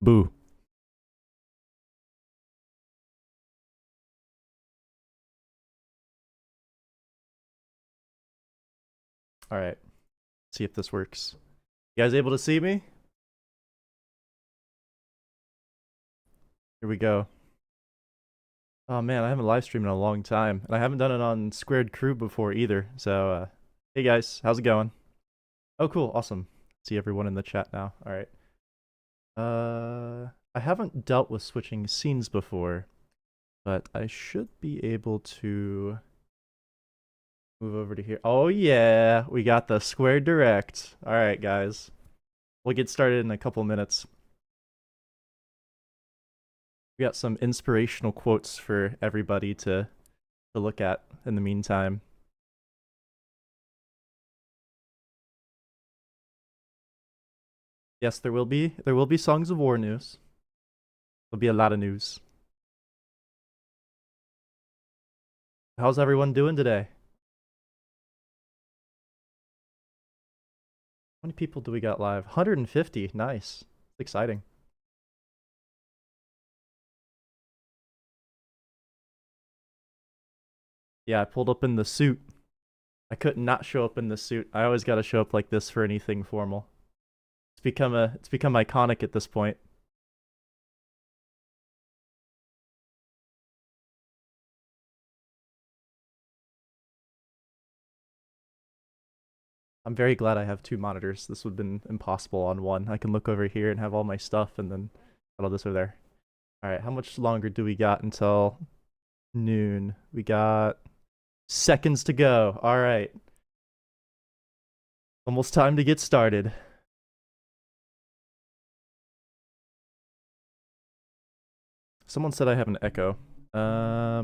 Boo. All right. See if this works. You guys able to see me? Here we go. Oh man, I haven't live streamed in a long time, and I haven't done it on Squared Crew before either. So, hey guys, how's it going? Oh, cool, awesome. See everyone in the chat now. All right. I haven't dealt with switching scenes before, but I should be able to move over to here. Oh yeah, we got the Square Direct. All right, guys. We'll get started in a couple minutes. We got some inspirational quotes for everybody to look at in the meantime. Yes, there will be Songs of War news. There'll be a lot of news. How's everyone doing today? How many people do we got live? 150. Nice. It's exciting. Yeah, I pulled up in the suit. I couldn't not show up in the suit. I always got to show up like this for anything formal. It's become iconic at this point. I'm very glad I have two monitors. This would have been impossible on one. I can look over here and have all my stuff and then put all this over there. All right, how much longer do we got until noon? We got seconds to go. All right. Almost time to get started. Someone said I have an echo. I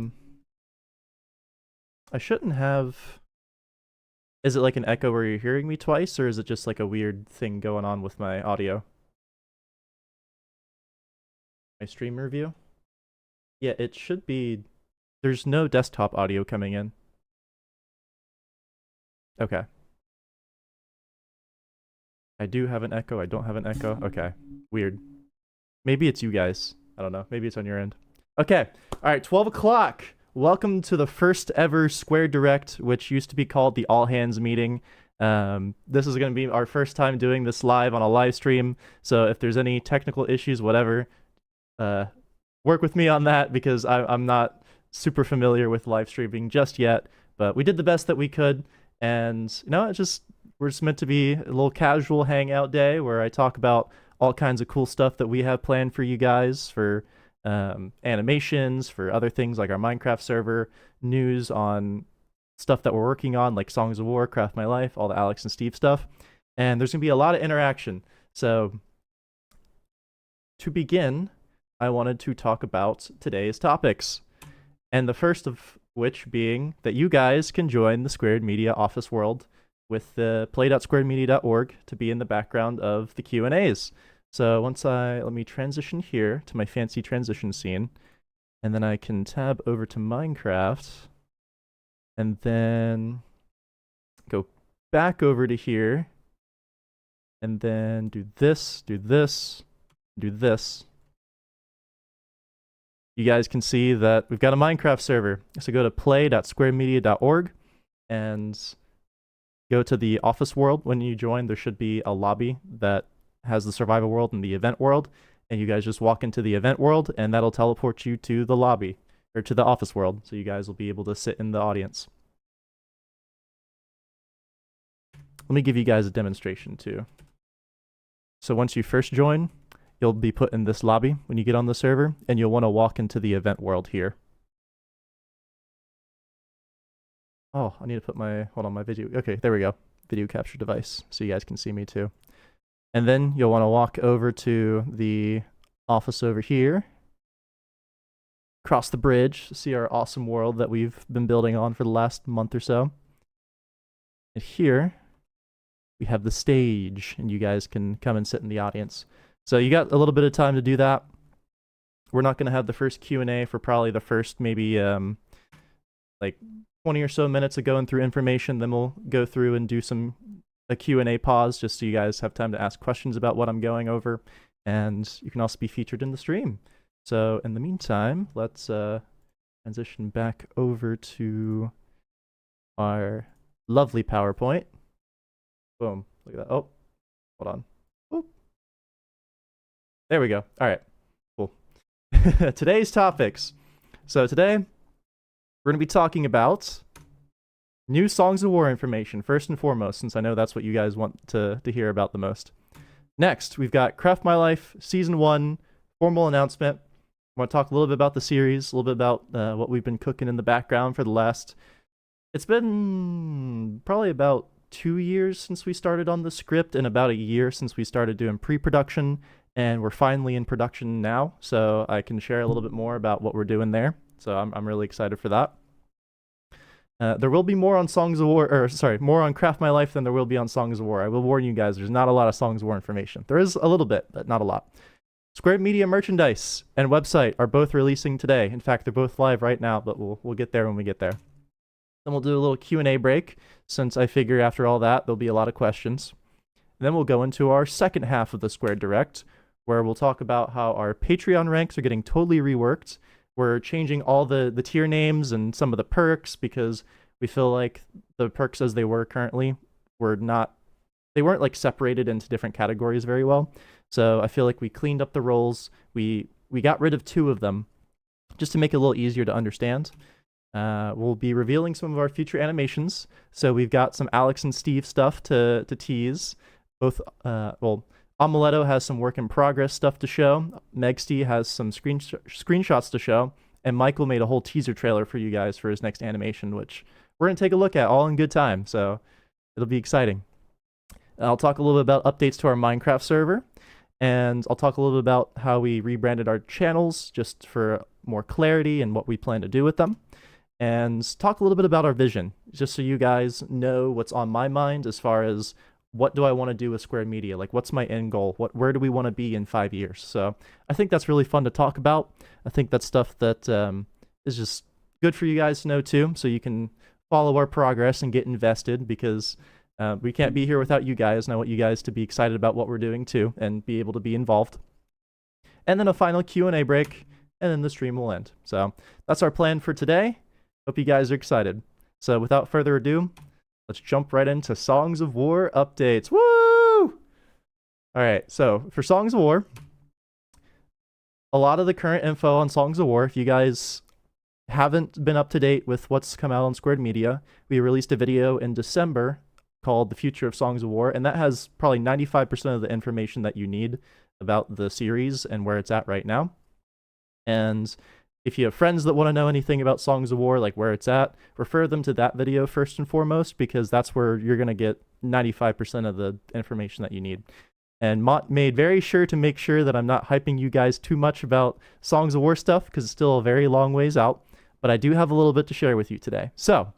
shouldn't have... Is it like an echo where you're hearing me twice, or is it just like a weird thing going on with my audio? My stream review? Yeah, it should be... There's no desktop audio coming in. Okay. I do have an echo, I don't have an echo. Okay, weird. Maybe it's you guys. I don't know. Maybe it's on your end. Okay, all right, 12 o'clock. Welcome to the first ever Square Direct, which used to be called the All Hands Meeting. This is going to be our first time doing this live on a live stream, so if there's any technical issues, whatever, work with me on that, because I'm not super familiar with live streaming just yet, but we did the best that we could, and you know, we're just meant to be a little casual hangout day where I talk about all kinds of cool stuff that we have planned for you guys, for animations, for other things like our Minecraft server, news on stuff that we're working on, like Songs of War, Craft My Life, all the Alex and Steve stuff. And there's going to be a lot of interaction. So to begin, I wanted to talk about today's topics. And the first of which being that you guys can join the Squared Media office world with the play.squaredmedia.org to be in the background of the Q&As. So let me transition here to my fancy transition scene, and then I can tab over to Minecraft, and then go back over to here, and then do this, do this, do this. You guys can see that we've got a Minecraft server. So go to play.squaremedia.org and go to the office world. When you join, there should be a lobby that has the survival world and the event world, and you guys just walk into the event world, and that'll teleport you to the lobby, or to the office world, so you guys will be able to sit in the audience. Let me give you guys a demonstration too. So once you first join, you'll be put in this lobby when you get on the server, and you'll want to walk into the event world here. Oh, I need to put my video. Okay, there we go. Video capture device, so you guys can see me too. And then you'll want to walk over to the office over here, cross the bridge, see our awesome world that we've been building on for the last month or so. And here, we have the stage, and you guys can come and sit in the audience. So you got a little bit of time to do that. We're not going to have the first Q&A for probably the first maybe like 20 or so minutes of going through information. Then we'll go through and do a Q&A pause just so you guys have time to ask questions about what I'm going over. and you can also be featured in the stream. So in the meantime, let's transition back over to our lovely PowerPoint. Boom. Look at that. Oh, hold on. Oop. There we go. All right. Cool. Today's topics. So today, we're going to be talking about new Songs of War information, first and foremost, since I know that's what you guys want to hear about the most. Next, we've got Craft My Life Season 1 formal announcement. I want to talk a little bit about the series, a little bit about what we've been cooking in the background for the last... It's been probably about 2 years since we started on the script and about a year since we started doing pre-production, and we're finally in production now, so I can share a little bit more about what we're doing there. So I'm really excited for that. There will be more on Songs of War, or sorry, more on Craft My Life than there will be on Songs of War. I will warn you guys, there's not a lot of Songs of War information. There is a little bit, but not a lot. Squared Media merchandise and website are both releasing today. In fact, they're both live right now, but we'll get there when we get there. Then we'll do a little Q&A break, since I figure after all that, there'll be a lot of questions. And then we'll go into our second half of the Squared Direct, where we'll talk about how our Patreon ranks are getting totally reworked. We're changing all the tier names and some of the perks because we feel like the perks as they were currently they weren't like separated into different categories very well. So I feel like we cleaned up the roles. We got rid of 2 of them just to make it a little easier to understand. We'll be revealing some of our future animations. So we've got some Alex and Steve stuff to tease. Both, Amuletto has some work in progress stuff to show. Megsty has some screenshots to show. And Michael made a whole teaser trailer for you guys for his next animation, which we're going to take a look at all in good time. So it'll be exciting. I'll talk a little bit about updates to our Minecraft server. And I'll talk a little bit about how we rebranded our channels just for more clarity and what we plan to do with them. And talk a little bit about our vision, just so you guys know what's on my mind as far as what do I want to do with Squared Media? Like, what's my end goal? Where do we want to be in 5 years? So I think that's really fun to talk about. I think that's stuff that is just good for you guys to know too, so you can follow our progress and get invested, because we can't be here without you guys, and I want you guys to be excited about what we're doing too and be able to be involved. And then a final Q&A break, and then the stream will end. So that's our plan for today. Hope you guys are excited. So without further ado, let's jump right into Songs of War updates. Woo! All right, so for Songs of War, a lot of the current info on Songs of War, if you guys haven't been up to date with what's come out on Squared Media, we released a video in December called The Future of Songs of War, and that has probably 95% of the information that you need about the series and where it's at right now. And if you have friends that want to know anything about Songs of War, like where it's at, refer them to that video first and foremost, because that's where you're going to get 95% of the information that you need. And Mott made very sure to make sure that I'm not hyping you guys too much about Songs of War stuff, because it's still a very long ways out, but I do have a little bit to share with you today. So,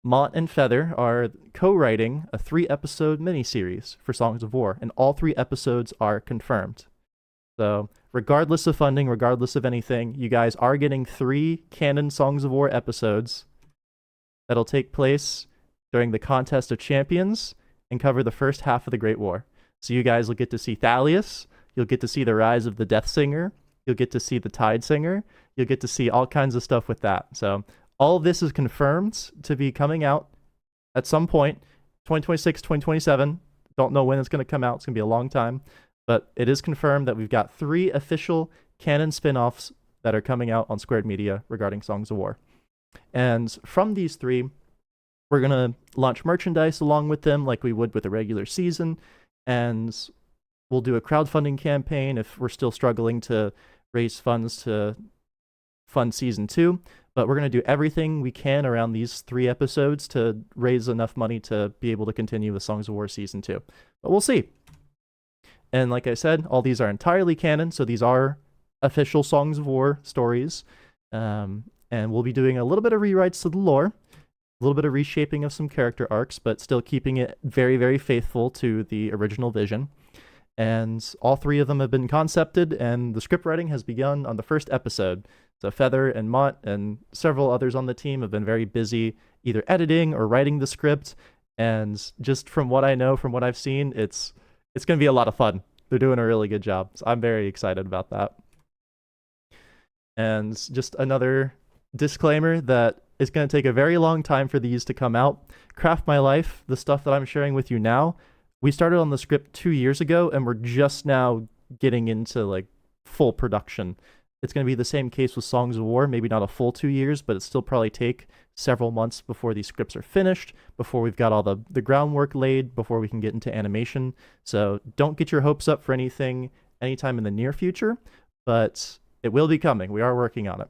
Mott and Feather are co-writing a 3-episode miniseries for Songs of War, and all 3 episodes are confirmed. So, regardless of funding, regardless of anything, you guys are getting 3 canon Songs of War episodes that'll take place during the Contest of Champions and cover the first half of the Great War. So you guys will get to see Thalius, you'll get to see the rise of the Death Singer, you'll get to see the Tide Singer, you'll get to see all kinds of stuff with that. So all of this is confirmed to be coming out at some point, 2026, 2027. Don't know when it's going to come out. It's going to be a long time. But it is confirmed that we've got 3 official canon spin-offs that are coming out on Squared Media regarding Songs of War. And from these 3, we're going to launch merchandise along with them like we would with a regular season. And we'll do a crowdfunding campaign if we're still struggling to raise funds to fund Season 2. But we're going to do everything we can around these 3 episodes to raise enough money to be able to continue with Songs of War Season 2. But we'll see. And like I said, all these are entirely canon, so these are official Songs of War stories. And we'll be doing a little bit of rewrites to the lore, a little bit of reshaping of some character arcs, but still keeping it very, very faithful to the original vision. And all 3 of them have been concepted, and the script writing has begun on the first episode. So Feather and Mott and several others on the team have been very busy either editing or writing the script. And just from what I know, from what I've seen, it's going to be a lot of fun. They're doing a really good job. So I'm very excited about that. And just another disclaimer that it's going to take a very long time for these to come out. Craft My Life, the stuff that I'm sharing with you now, we started on the script 2 years ago, and we're just now getting into like full production. It's going to be the same case with Songs of War, maybe not a full 2 years, but it still probably take several months before these scripts are finished, before we've got all the groundwork laid, before we can get into animation. So don't get your hopes up for anything anytime in the near future, but it will be coming. We are working on it.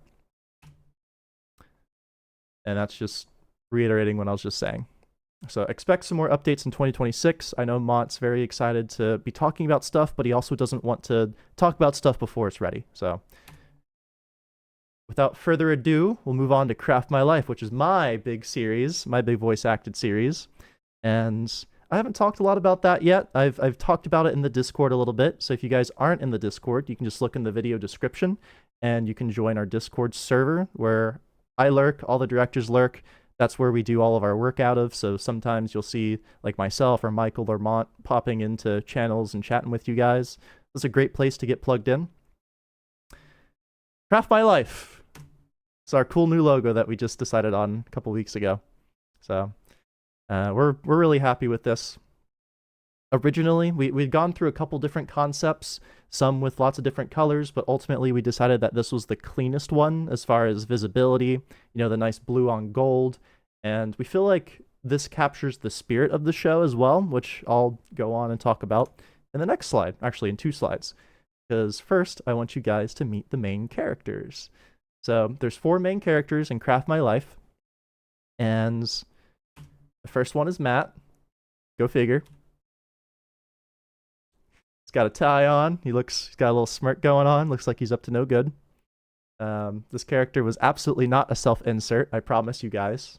And that's just reiterating what I was just saying. So expect some more updates in 2026. I know Mont's very excited to be talking about stuff, but he also doesn't want to talk about stuff before it's ready. So without further ado, we'll move on to Craft My Life, which is my big series, my big voice acted series. And I haven't talked a lot about that yet. I've talked about it in the Discord a little bit. So if you guys aren't in the Discord, you can just look in the video description and you can join our Discord server where I lurk, all the directors lurk. That's where we do all of our work out of. So sometimes you'll see like myself or Michael or Mont popping into channels and chatting with you guys. It's a great place to get plugged in. Craft My Life. It's our cool new logo that we just decided on a couple weeks ago. So we're really happy with this. Originally, we'd gone through a couple different concepts, some with lots of different colors, but ultimately we decided that this was the cleanest one as far as visibility, you know, the nice blue on gold. And we feel like this captures the spirit of the show as well, which I'll go on and talk about in the next slide, actually in 2 slides. Because first, I want you guys to meet the main characters. So there's 4 main characters in Craft My Life. And the first one is Matt. Go figure. He's got a tie on. He's got a little smirk going on. Looks like he's up to no good. This character was absolutely not a self-insert, I promise you guys.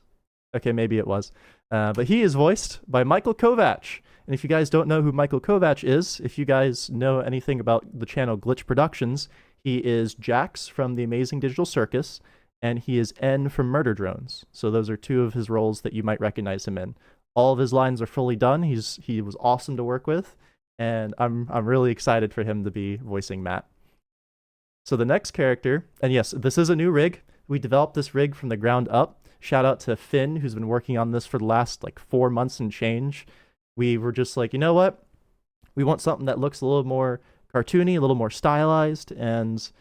Okay, maybe it was. But he is voiced by Michael Kovac. And if you guys don't know who Michael Kovac is, if you guys know anything about the channel Glitch Productions, he is Jax from The Amazing Digital Circus, and he is N from Murder Drones. So those are 2 of his roles that you might recognize him in. All of his lines are fully done. He was awesome to work with, and I'm really excited for him to be voicing Matt. So the next character, and yes, this is a new rig. We developed this rig from the ground up. Shout out to Finn, who's been working on this for the last like 4 months and change. We were just like, you know what? We want something that looks a little more cartoony, a little more stylized, and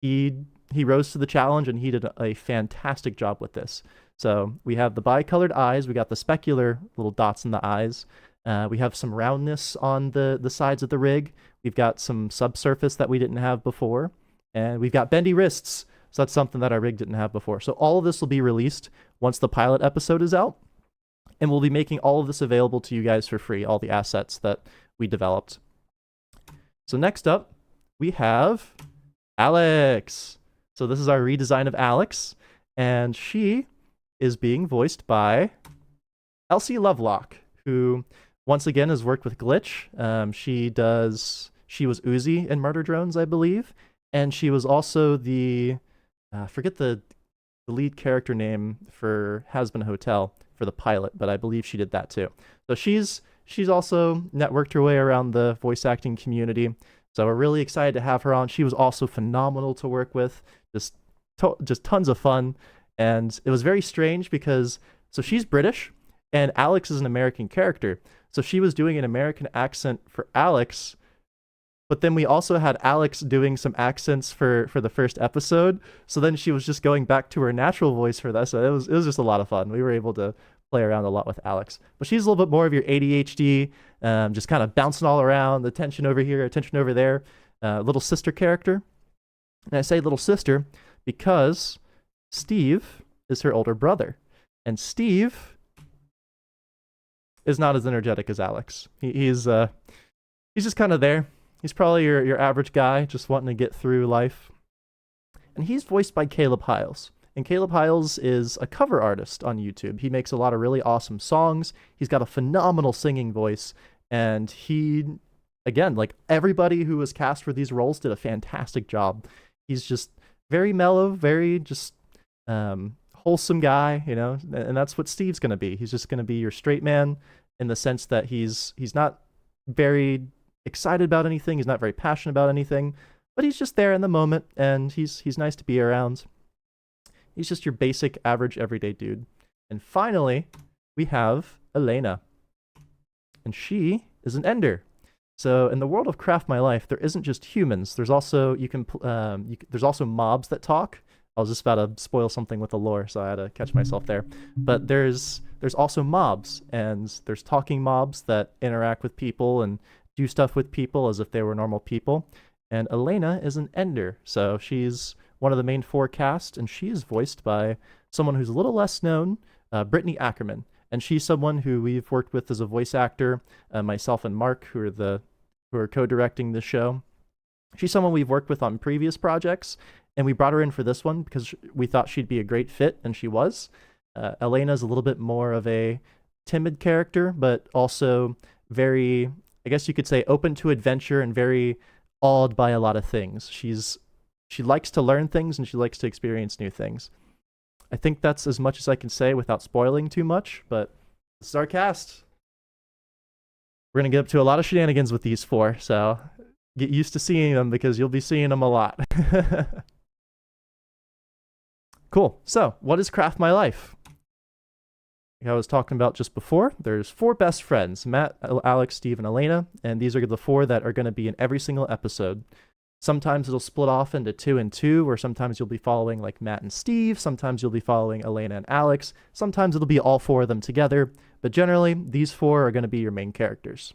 he rose to the challenge and he did a fantastic job with this. So we have the bicolored eyes, we got the specular little dots in the eyes, we have some roundness on the sides of the rig, we've got some subsurface that we didn't have before, and we've got bendy wrists, so that's something that our rig didn't have before. So all of this will be released once the pilot episode is out, and we'll be making all of this available to you guys for free, all the assets that we developed. So next up, we have Alex. So this is our redesign of Alex, and she is being voiced by Elsie Lovelock, who once again has worked with Glitch. She was Uzi in Murder Drones, I believe, and she was also the forget the lead character name for Hazbin Hotel for the pilot, but I believe she did that too. So she's also networked her way around the voice acting community. So we're really excited to have her on. She was also phenomenal to work with, just tons of fun. And it was very strange because, so she's British and Alex is an American character. So she was doing an American accent for Alex, but then we also had Alex doing some accents for the first episode. So then she was just going back to her natural voice for that. So it was just a lot of fun. We were able to play around a lot with Alex. But she's a little bit more of your ADHD, just kind of bouncing all around, attention over here, attention over there, little sister character. And I say little sister because Steve is her older brother. And Steve is not as energetic as Alex. He's just kind of there. He's probably your average guy, just wanting to get through life. And he's voiced by Caleb Hiles. And Caleb Hiles is a cover artist on YouTube. He makes a lot of really awesome songs. He's got a phenomenal singing voice. And he, again, like everybody who was cast for these roles did a fantastic job. He's just very mellow, very just wholesome guy, you know, and that's what Steve's going to be. He's just going to be your straight man in the sense that he's not very excited about anything. He's not very passionate about anything, but he's just there in the moment, and he's nice to be around. He's just your basic, average, everyday dude. And finally, we have Elena. And she is an ender. So in the world of Craft My Life, there isn't just humans. There's also there's also mobs that talk. I was just about to spoil something with the lore, so I had to catch myself there. But there's also mobs, and there's talking mobs that interact with people and do stuff with people as if they were normal people. And Elena is an ender, so she's one of the main 4 cast, and she is voiced by someone who's a little less known, Brittany Ackerman. And she's someone who we've worked with as a voice actor, myself and Mark, who are co-directing the show. She's someone we've worked with on previous projects, and we brought her in for this one because we thought she'd be a great fit, and she was. Elena's a little bit more of a timid character, but also very, I guess you could say, open to adventure and very awed by a lot of things. She likes to learn things, and she likes to experience new things. I think that's as much as I can say without spoiling too much, but this is our cast. We're going to get up to a lot of shenanigans with these 4, so get used to seeing them because you'll be seeing them a lot. Cool. So, what is Craft My Life? Like I was talking about just before, there's 4 best friends, Matt, Alex, Steve, and Elena, and these are the 4 that are going to be in every single episode. Sometimes it'll split off into 2 and 2, or sometimes you'll be following like Matt and Steve, sometimes you'll be following Elena and Alex, sometimes it'll be all 4 of them together, but generally, these 4 are going to be your main characters.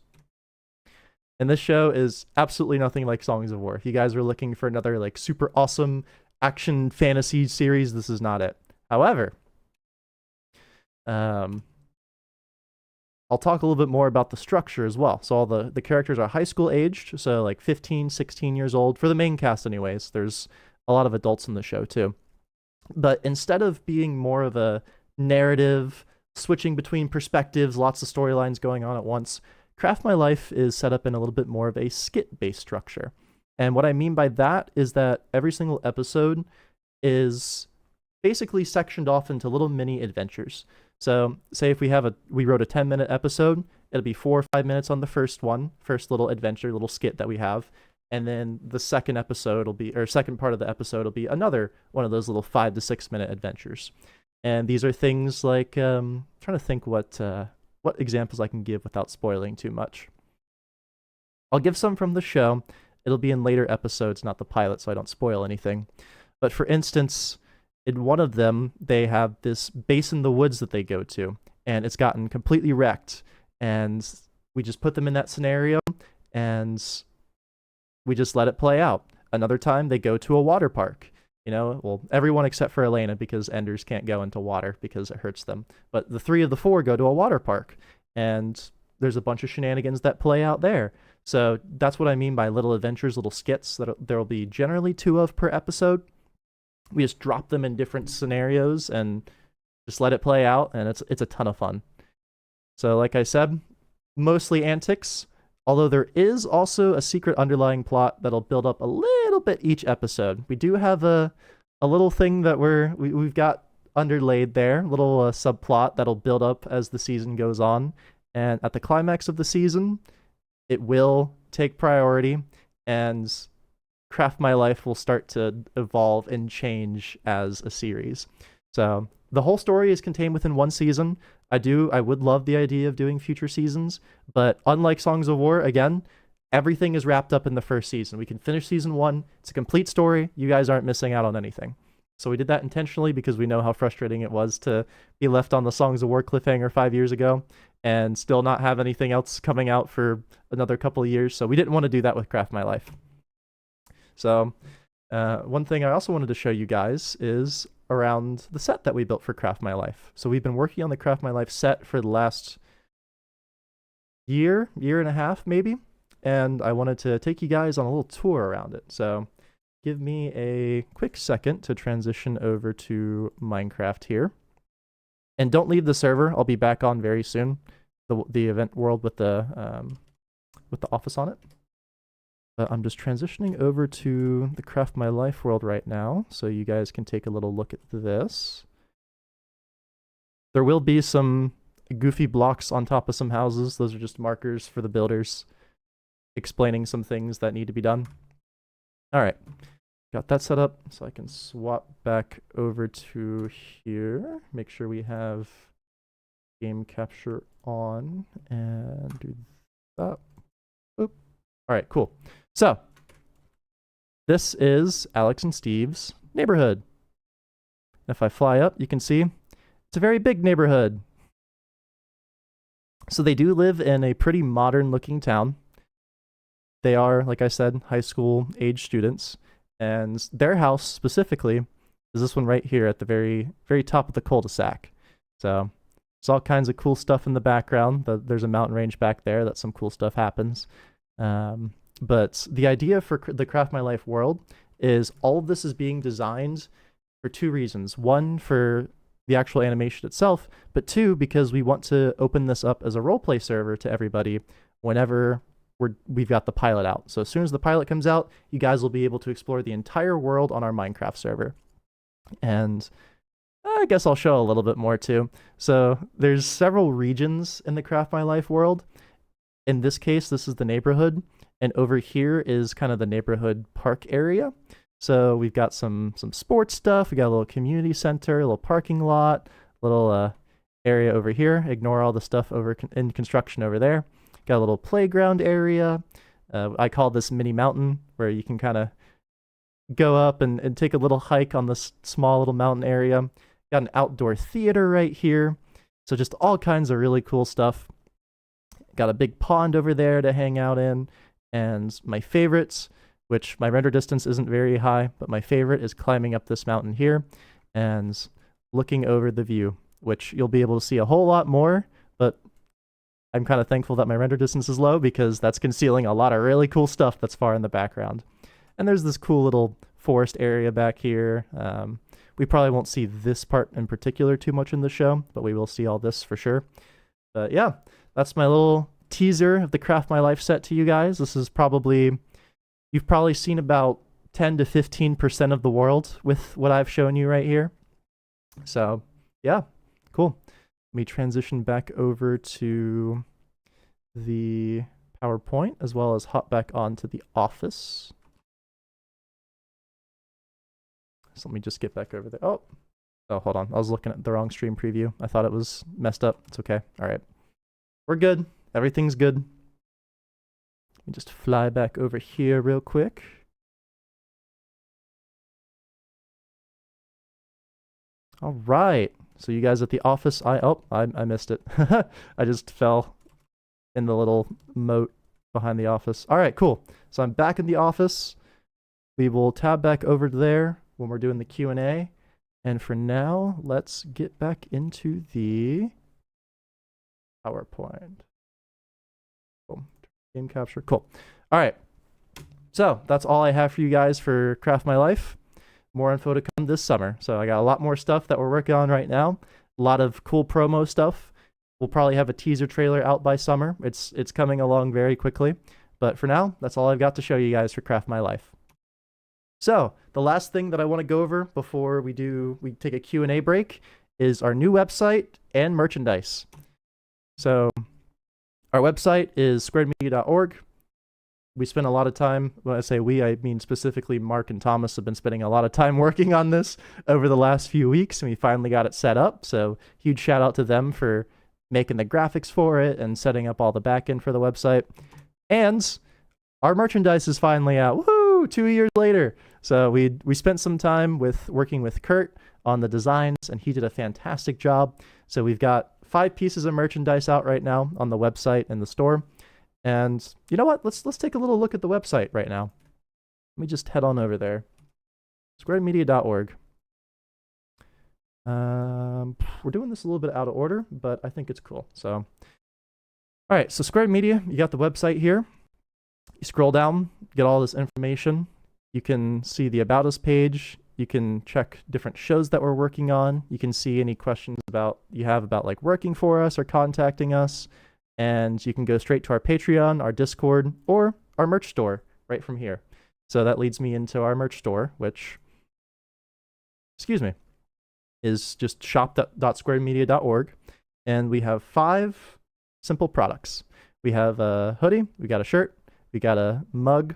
And this show is absolutely nothing like Songs of War. If you guys are looking for another like super awesome action fantasy series, this is not it. However, I'll talk a little bit more about the structure as well. So all the characters are high school aged, so like 15, 16 years old, for the main cast anyways. There's a lot of adults in the show too. But instead of being more of a narrative, switching between perspectives, lots of storylines going on at once, Craft My Life is set up in a little bit more of a skit-based structure. And what I mean by that is that every single episode is basically sectioned off into little mini adventures. So say if we wrote a 10-minute episode, it'll be 4 or 5 minutes on the first little adventure, little skit that we have. And then the second part of the episode will be another one of those little 5 to 6 minute adventures. And these are things like, trying to think what examples I can give without spoiling too much. I'll give some from the show. It'll be in later episodes, not the pilot, so I don't spoil anything. But for instance, in one of them, they have this base in the woods that they go to, and it's gotten completely wrecked. And we just put them in that scenario, and we just let it play out. Another time, they go to a water park. Well, everyone except for Elena, because enders can't go into water because it hurts them. But the 3 of the 4 go to a water park, and there's a bunch of shenanigans that play out there. So that's what I mean by little adventures, little skits that there'll be generally 2 of per episode. We just drop them in different scenarios and just let it play out, and it's a ton of fun. So like I said, mostly antics, although there is also a secret underlying plot that'll build up a little bit each episode. We do have a little thing that we've got underlaid there, little subplot that'll build up as the season goes on. And at the climax of the season, it will take priority, and Craft My Life will start to evolve and change as a series. So the whole story is contained within 1 season. I would love the idea of doing future seasons, but unlike Songs of War, again, everything is wrapped up in the first season. We can finish season 1. It's a complete story. You guys aren't missing out on anything. So we did that intentionally because we know how frustrating it was to be left on the Songs of War cliffhanger 5 years ago and still not have anything else coming out for another couple of years. So we didn't want to do that with Craft My Life. So one thing I also wanted to show you guys is around the set that we built for Craft My Life. So we've been working on the Craft My Life set for the last year and a half maybe, and I wanted to take you guys on a little tour around it. So give me a quick second to transition over to Minecraft here. And don't leave the server. I'll be back on very soon. The event world with the office on it. But I'm just transitioning over to the Craft My Life world right now, so you guys can take a little look at this. There will be some goofy blocks on top of some houses. Those are just markers for the builders. explaining some things that need to be done. All right, got that set up, so I can swap back over to here. Make sure we have game capture on and do that. Oop. All right, cool. So this is Alex and Steve's neighborhood. If I fly up, you can see it's a very big neighborhood. So they do live in a pretty modern looking town. They are, like I said, high school age students, and their house specifically is this one right here at the very, very top of the cul-de-sac. So there's all kinds of cool stuff in the background. There's a mountain range back there that some cool stuff happens. But the idea for the Craft My Life world is all of this is being designed for two reasons. One, for the actual animation itself, but two, because we want to open this up as a roleplay server to everybody whenever we've got the pilot out. So as soon as the pilot comes out, you guys will be able to explore the entire world on our Minecraft server. And I guess I'll show a little bit more too. So there's several regions in the Craft My Life world. In this case, this is the neighborhood, and over here is kind of the neighborhood park area. So we've got some sports stuff. We got a little community center, a little parking lot, little area over here. Ignore all the stuff over in construction over there. Got a little playground area. I call this mini mountain, where you can kind of go up and take a little hike on this small little mountain area. Got an outdoor theater right here. So just all kinds of really cool stuff. Got a big pond over there to hang out in. And my favorites, which my render distance isn't very high, but my favorite is climbing up this mountain here and looking over the view, which you'll be able to see a whole lot more, but I'm kind of thankful that my render distance is low because that's concealing a lot of really cool stuff that's far in the background. And there's this cool little forest area back here. We probably won't see this part in particular too much in the show, but we will see all this for sure. But yeah, that's my little teaser of the Craft My Life set to you guys. This is probably, you've probably seen about 10 to 15% of the world with what I've shown you right here. So yeah, cool. Let me transition back over to the PowerPoint as well as hop back onto the Office. So let me just get back over there. Oh, hold on. I was looking at the wrong stream preview. I thought it was messed up. It's okay. All right. We're good. Everything's good. Let me just fly back over here real quick. All right. So you guys at the Office, I missed it. I just fell in the little moat behind the Office. All right, cool. So I'm back in the Office. We will tab back over there when we're doing the Q&A. And for now, let's get back into the PowerPoint. Cool. Game capture, cool. All right. So that's all I have for you guys for Craft My Life. More info to come this summer. So I got a lot more stuff that we're working on right now. A lot of cool promo stuff. We'll probably have a teaser trailer out by summer. It's coming along very quickly. But for now, that's all I've got to show you guys for Craft My Life. So the last thing that I want to go over before we take a Q&A break is our new website and merchandise. So our website is squaredmedia.org. We spent a lot of time, when I say we, I mean specifically Mark and Thomas have been spending a lot of time working on this over the last few weeks, and we finally got it set up. So huge shout out to them for making the graphics for it and setting up all the backend for the website. And our merchandise is finally out. Woohoo! 2 years later. So we spent some time working with Kurt on the designs, and he did a fantastic job. So we've got 5 pieces of merchandise out right now on the website and the store. And you know what? Let's take a little look at the website right now. Let me just head on over there. squaredmedia.org. We're doing this a little bit out of order, but I think it's cool. So, all right. So Squared Media, you got the website here. You scroll down, get all this information. You can see the About Us page. You can check different shows that we're working on. You can see any questions you have about like working for us or contacting us. And you can go straight to our Patreon, our Discord, or our merch store right from here. So that leads me into our merch store, which, is just shop.squaredmedia.org. And we have 5 simple products. We have a hoodie, we got a shirt, we got a mug,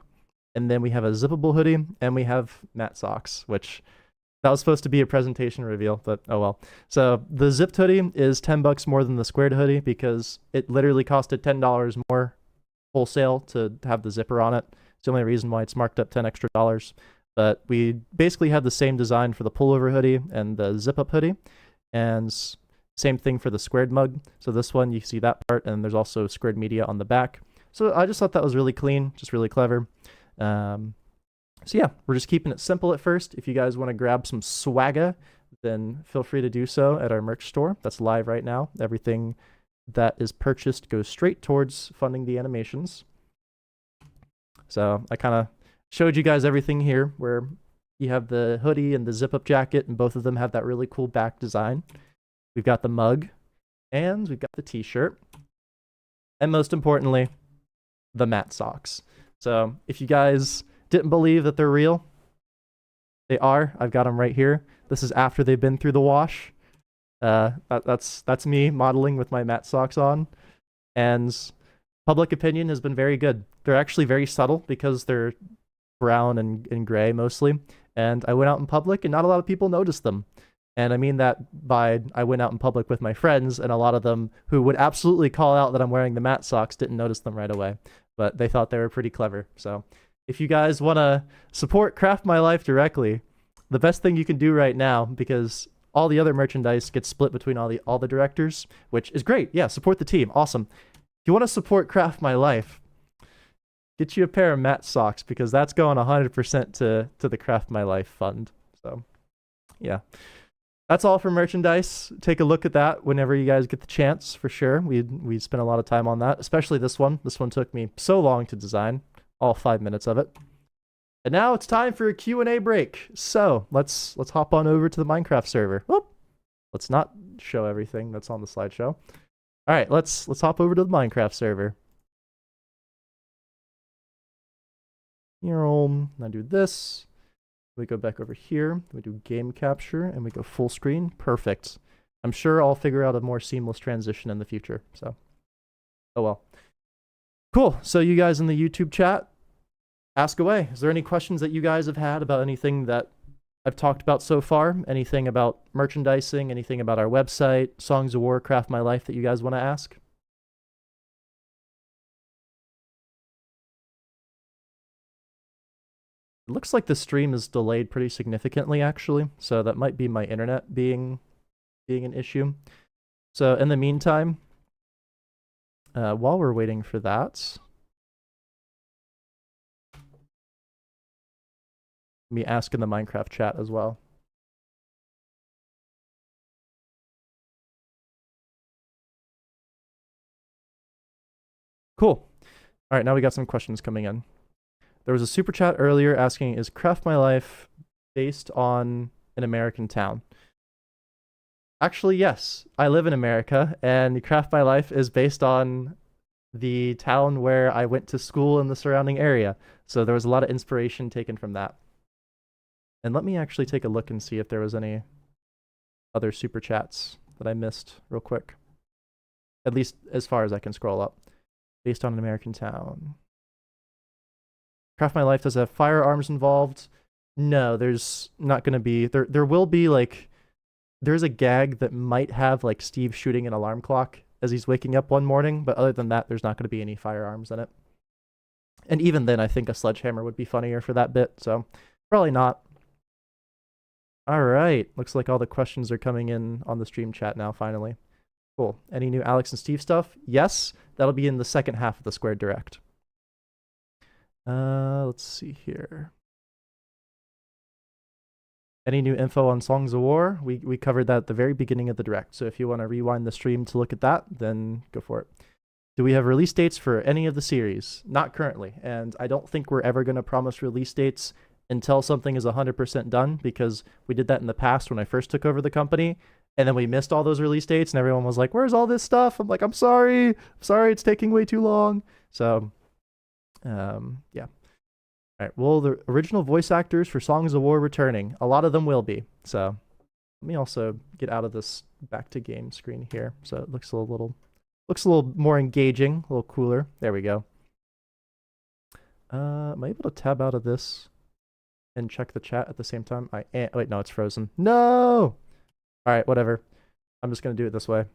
and then we have a zippable hoodie, and we have matte socks, which that was supposed to be a presentation reveal, but oh well. So the zipped hoodie is $10 more than the squared hoodie because it literally costed $10 more wholesale to have the zipper on it. It's the only reason why it's marked up $10 extra. But we basically had the same design for the pullover hoodie and the zip up hoodie, and same thing for the squared mug. So this one, you see that part, and there's also squared media on the back. So I just thought that was really clean, just really clever. So yeah, we're just keeping it simple at first. If you guys want to grab some swagga, then feel free to do so at our merch store. That's live right now. Everything that is purchased goes straight towards funding the animations. So I kind of showed you guys everything here, where you have the hoodie and the zip-up jacket, and both of them have that really cool back design. We've got the mug, and we've got the t-shirt, and most importantly, the matte socks. So if you guys didn't believe that they're real, they are. I've got them right here. This is after they've been through the wash. That's me modeling with my matte socks on, and public opinion has been very good. They're actually very subtle because they're brown and gray mostly, and I went out in public and not a lot of people noticed them. And I mean that by I went out in public with my friends, and a lot of them who would absolutely call out that I'm wearing the matte socks didn't notice them right away, but they thought they were pretty clever. So if you guys want to support Craft My Life directly, the best thing you can do right now, because all the other merchandise gets split between all the directors, which is great. Yeah, support the team. Awesome. If you want to support Craft My Life, get you a pair of matte socks, because that's going 100% to the Craft My Life fund. So yeah, that's all for merchandise. Take a look at that whenever you guys get the chance, for sure. We spent a lot of time on that, especially this one. This one took me so long to design, all 5 minutes of it. And now it's time for a Q&A break. So let's hop on over to the Minecraft server. Whoop. Let's not show everything that's on the slideshow. All right, let's hop over to the Minecraft server. Now do this. We go back over here. We do game capture, and we go full screen. Perfect. I'm sure I'll figure out a more seamless transition in the future. So, oh well. Cool. So you guys in the YouTube chat, ask away. Is there any questions that you guys have had about anything that I've talked about so far? Anything about merchandising? Anything about our website, Songs of War, Craft My Life that you guys want to ask? It looks like the stream is delayed pretty significantly, actually, so that might be my internet being an issue. So in the meantime, while we're waiting for that, let me ask in the Minecraft chat as well. Cool. All right, now we got some questions coming in. There was a super chat earlier asking, is Craft My Life based on an American town? Actually, yes. I live in America, and Craft My Life is based on the town where I went to school in the surrounding area. So there was a lot of inspiration taken from that. And let me actually take a look and see if there was any other super chats that I missed real quick. At least as far as I can scroll up. Based on an American town. Craft My Life does have firearms involved. No, there's not going to be. There will be, like, there's a gag that might have, like, Steve shooting an alarm clock as he's waking up one morning, but other than that, there's not going to be any firearms in it. And even then, I think a sledgehammer would be funnier for that bit, so probably not. All right, looks like all the questions are coming in on the stream chat now, finally. Cool. Any new Alex and Steve stuff? Yes, that'll be in the second half of the Squared Direct. Let's see here. Any new info on Songs of War? We covered that at the very beginning of the Direct, so if you want to rewind the stream to look at that, then go for it. Do we have release dates for any of the series? Not currently, and I don't think we're ever going to promise release dates until something is 100% done, because we did that in the past when I first took over the company, and then we missed all those release dates, and everyone was like, where's all this stuff? I'm like, I'm sorry, it's taking way too long. So, yeah. All right, well, the original voice actors for Songs of War returning. A lot of them will be. So let me also get out of this back to game screen here, so it looks a little more engaging, a little cooler. There we go. Am I able to tab out of this and check the chat at the same time? I am. Wait, no, it's frozen. No! Alright, whatever. I'm just gonna do it this way.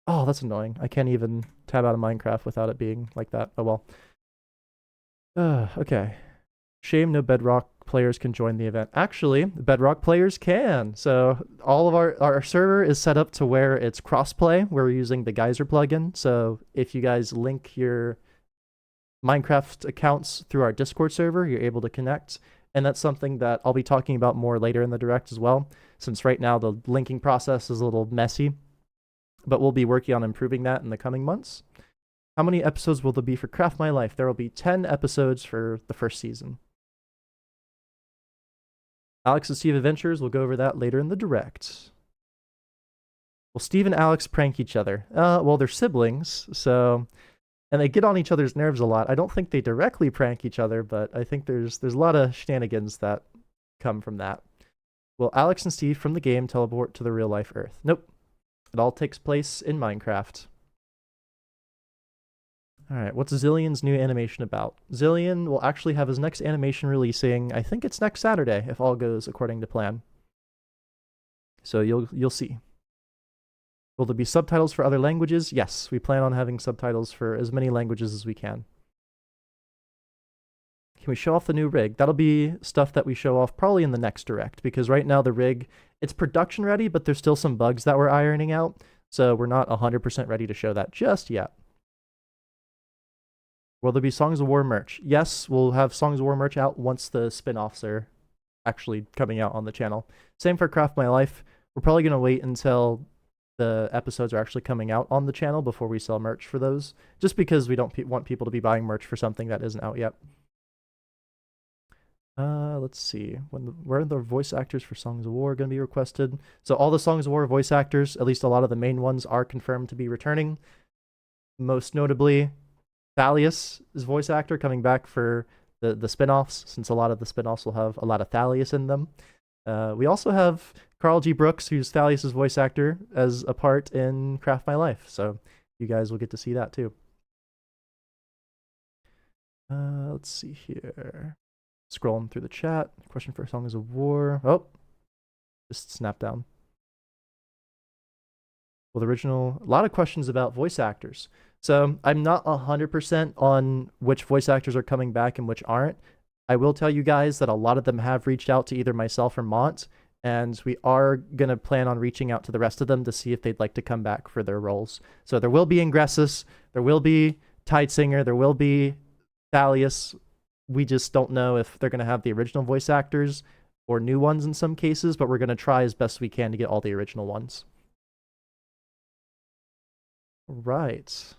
Oh, that's annoying. I can't even tab out of Minecraft without it being like that. Oh well. Okay. Shame no Bedrock players can join the event. Actually, Bedrock players can. So all of our server is set up to where it's crossplay. Where we're using the Geyser plugin. So if you guys link your Minecraft accounts through our Discord server, you're able to connect. And that's something that I'll be talking about more later in the direct as well, since right now the linking process is a little messy. But we'll be working on improving that in the coming months. How many episodes will there be for Craft My Life? There will be 10 episodes for the first season. Alex and Steve Adventures, we'll go over that later in the direct. Will Steve and Alex prank each other? Well, they're siblings, so... And they get on each other's nerves a lot. I don't think they directly prank each other, but I think there's a lot of shenanigans that come from that. Will Alex and Steve from the game teleport to the real-life Earth? Nope. It all takes place in Minecraft. Alright, what's Zillion's new animation about? Zillion will actually have his next animation releasing, I think it's next Saturday, if all goes according to plan. So you'll see. Will there be subtitles for other languages? Yes, we plan on having subtitles for as many languages as we can. Can we show off the new rig? That'll be stuff that we show off probably in the next direct, because right now the rig, it's production ready, but there's still some bugs that we're ironing out, so we're not 100% ready to show that just yet. Will there be Songs of War merch? Yes, we'll have Songs of War merch out once the spin-offs are actually coming out on the channel. Same for Craft My Life. We're probably going to wait until the episodes are actually coming out on the channel before we sell merch for those, just because we don't want people to be buying merch for something that isn't out yet. Let's see. Where are the voice actors for Songs of War going to be requested? So all the Songs of War voice actors, at least a lot of the main ones, are confirmed to be returning. Most notably, Thalius is voice actor coming back for the spin-offs, since a lot of the spin-offs will have a lot of Thalius in them. We also have Carl G. Brooks, who's Thalius' voice actor, as a part in Craft My Life, so you guys will get to see that too. Let's see here. Scrolling through the chat. Question for Songs of War. Oh, just snapped down. Well, the original... A lot of questions about voice actors. So I'm not 100% on which voice actors are coming back and which aren't. I will tell you guys that a lot of them have reached out to either myself or Mont, and we are going to plan on reaching out to the rest of them to see if they'd like to come back for their roles. So there will be Ingressus, there will be Tidesinger, there will be Thalius. We just don't know if they're going to have the original voice actors or new ones in some cases, but we're going to try as best we can to get all the original ones. Right.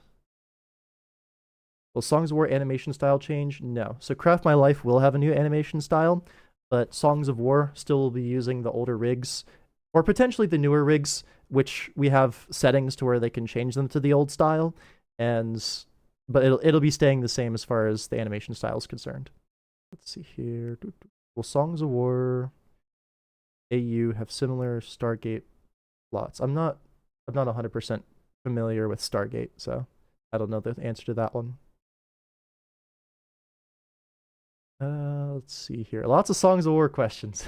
Will Songs of War animation style change? No. So Craft My Life will have a new animation style, but Songs of War still will be using the older rigs, or potentially the newer rigs, which we have settings to where they can change them to the old style, but it'll be staying the same as far as the animation style is concerned. Let's see here. Will Songs of War AU have similar Stargate plots? I'm not 100% familiar with Stargate, so I don't know the answer to that one. Let's see here. Lots of Songs of War questions.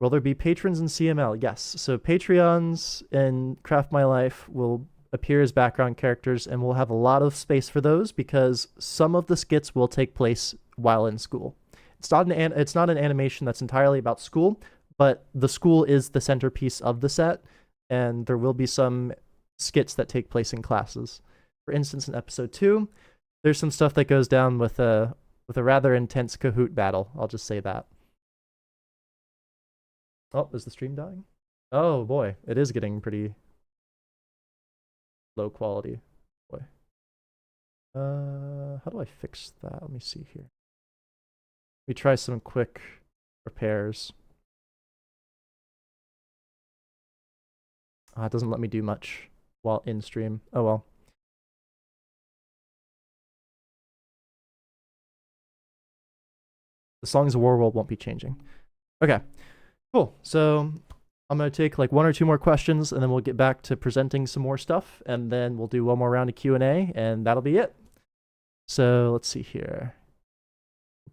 Will there be patrons in CML? Yes. So Patreons in Craft My Life will appear as background characters, and we'll have a lot of space for those because some of the skits will take place while in school. It's not an animation that's entirely about school, but the school is the centerpiece of the set, and there will be some skits that take place in classes. For instance, in episode 2, there's some stuff that goes down with a rather intense Kahoot battle. I'll just say that. Oh, is the stream dying? Oh boy, it is getting pretty low quality. Boy. How do I fix that? Let me see here. Let me try some quick repairs. It doesn't let me do much while in stream. Oh well. The Songs of War world won't be changing. Okay, cool. So I'm going to take like one or two more questions, and then we'll get back to presenting some more stuff, and then we'll do one more round of Q&A, and that'll be it. So let's see here.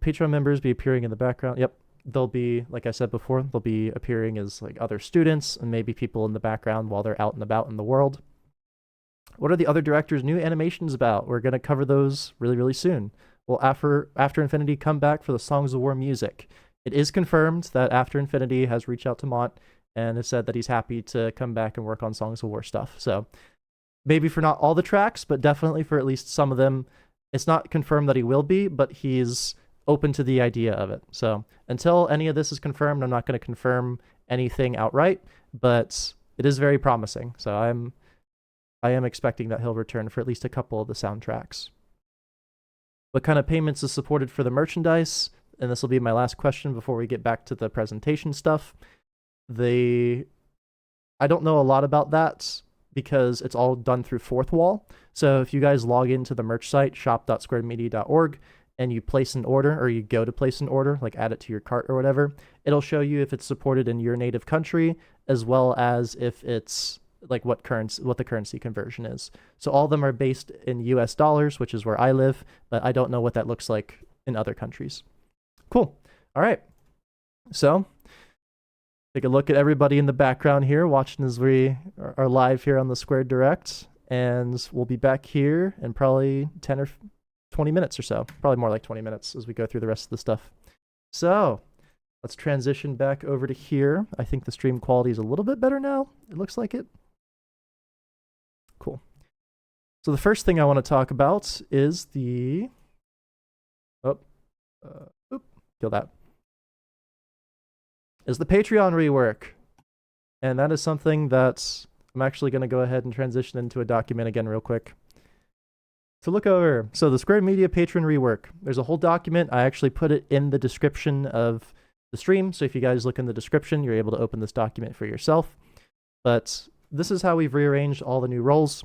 Patreon members be appearing in the background. Yep. They'll be, like I said before, they'll be appearing as like other students and maybe people in the background while they're out and about in the world. What are the other directors' new animations about? We're going to cover those really, really soon. Will After Infinity come back for the Songs of War music? It is confirmed that After Infinity has reached out to Mont and has said that he's happy to come back and work on Songs of War stuff. So maybe for not all the tracks, but definitely for at least some of them. It's not confirmed that he will be, but he's open to the idea of it. So until any of this is confirmed, I'm not going to confirm anything outright, but it is very promising. So I am expecting that he'll return for at least a couple of the soundtracks. What kind of payments is supported for the merchandise? And this will be my last question before we get back to the presentation stuff. I don't know a lot about that because it's all done through Fourth Wall. So if you guys log into the merch site, shop.squaremedia.org, and you place an order, or you go to place an order, like add it to your cart or whatever, it'll show you if it's supported in your native country, as well as if it's like what the currency conversion is. So all of them are based in US dollars, which is where I live, but I don't know what that looks like in other countries. Cool. All right. So take a look at everybody in the background here watching as we are live here on the Squared Direct, and we'll be back here in probably 10 or 20 minutes or so, probably more like 20 minutes as we go through the rest of the stuff. So let's transition back over to here. I think the stream quality is a little bit better now. It looks like it. Cool. So the first thing I want to talk about is the... kill that. Is the Patreon rework. And that is something that I'm actually going to go ahead and transition into a document again real quick to look over. So the Square Media Patreon rework. There's a whole document. I actually put it in the description of the stream. So if you guys look in the description, you're able to open this document for yourself. But this is how we've rearranged all the new roles.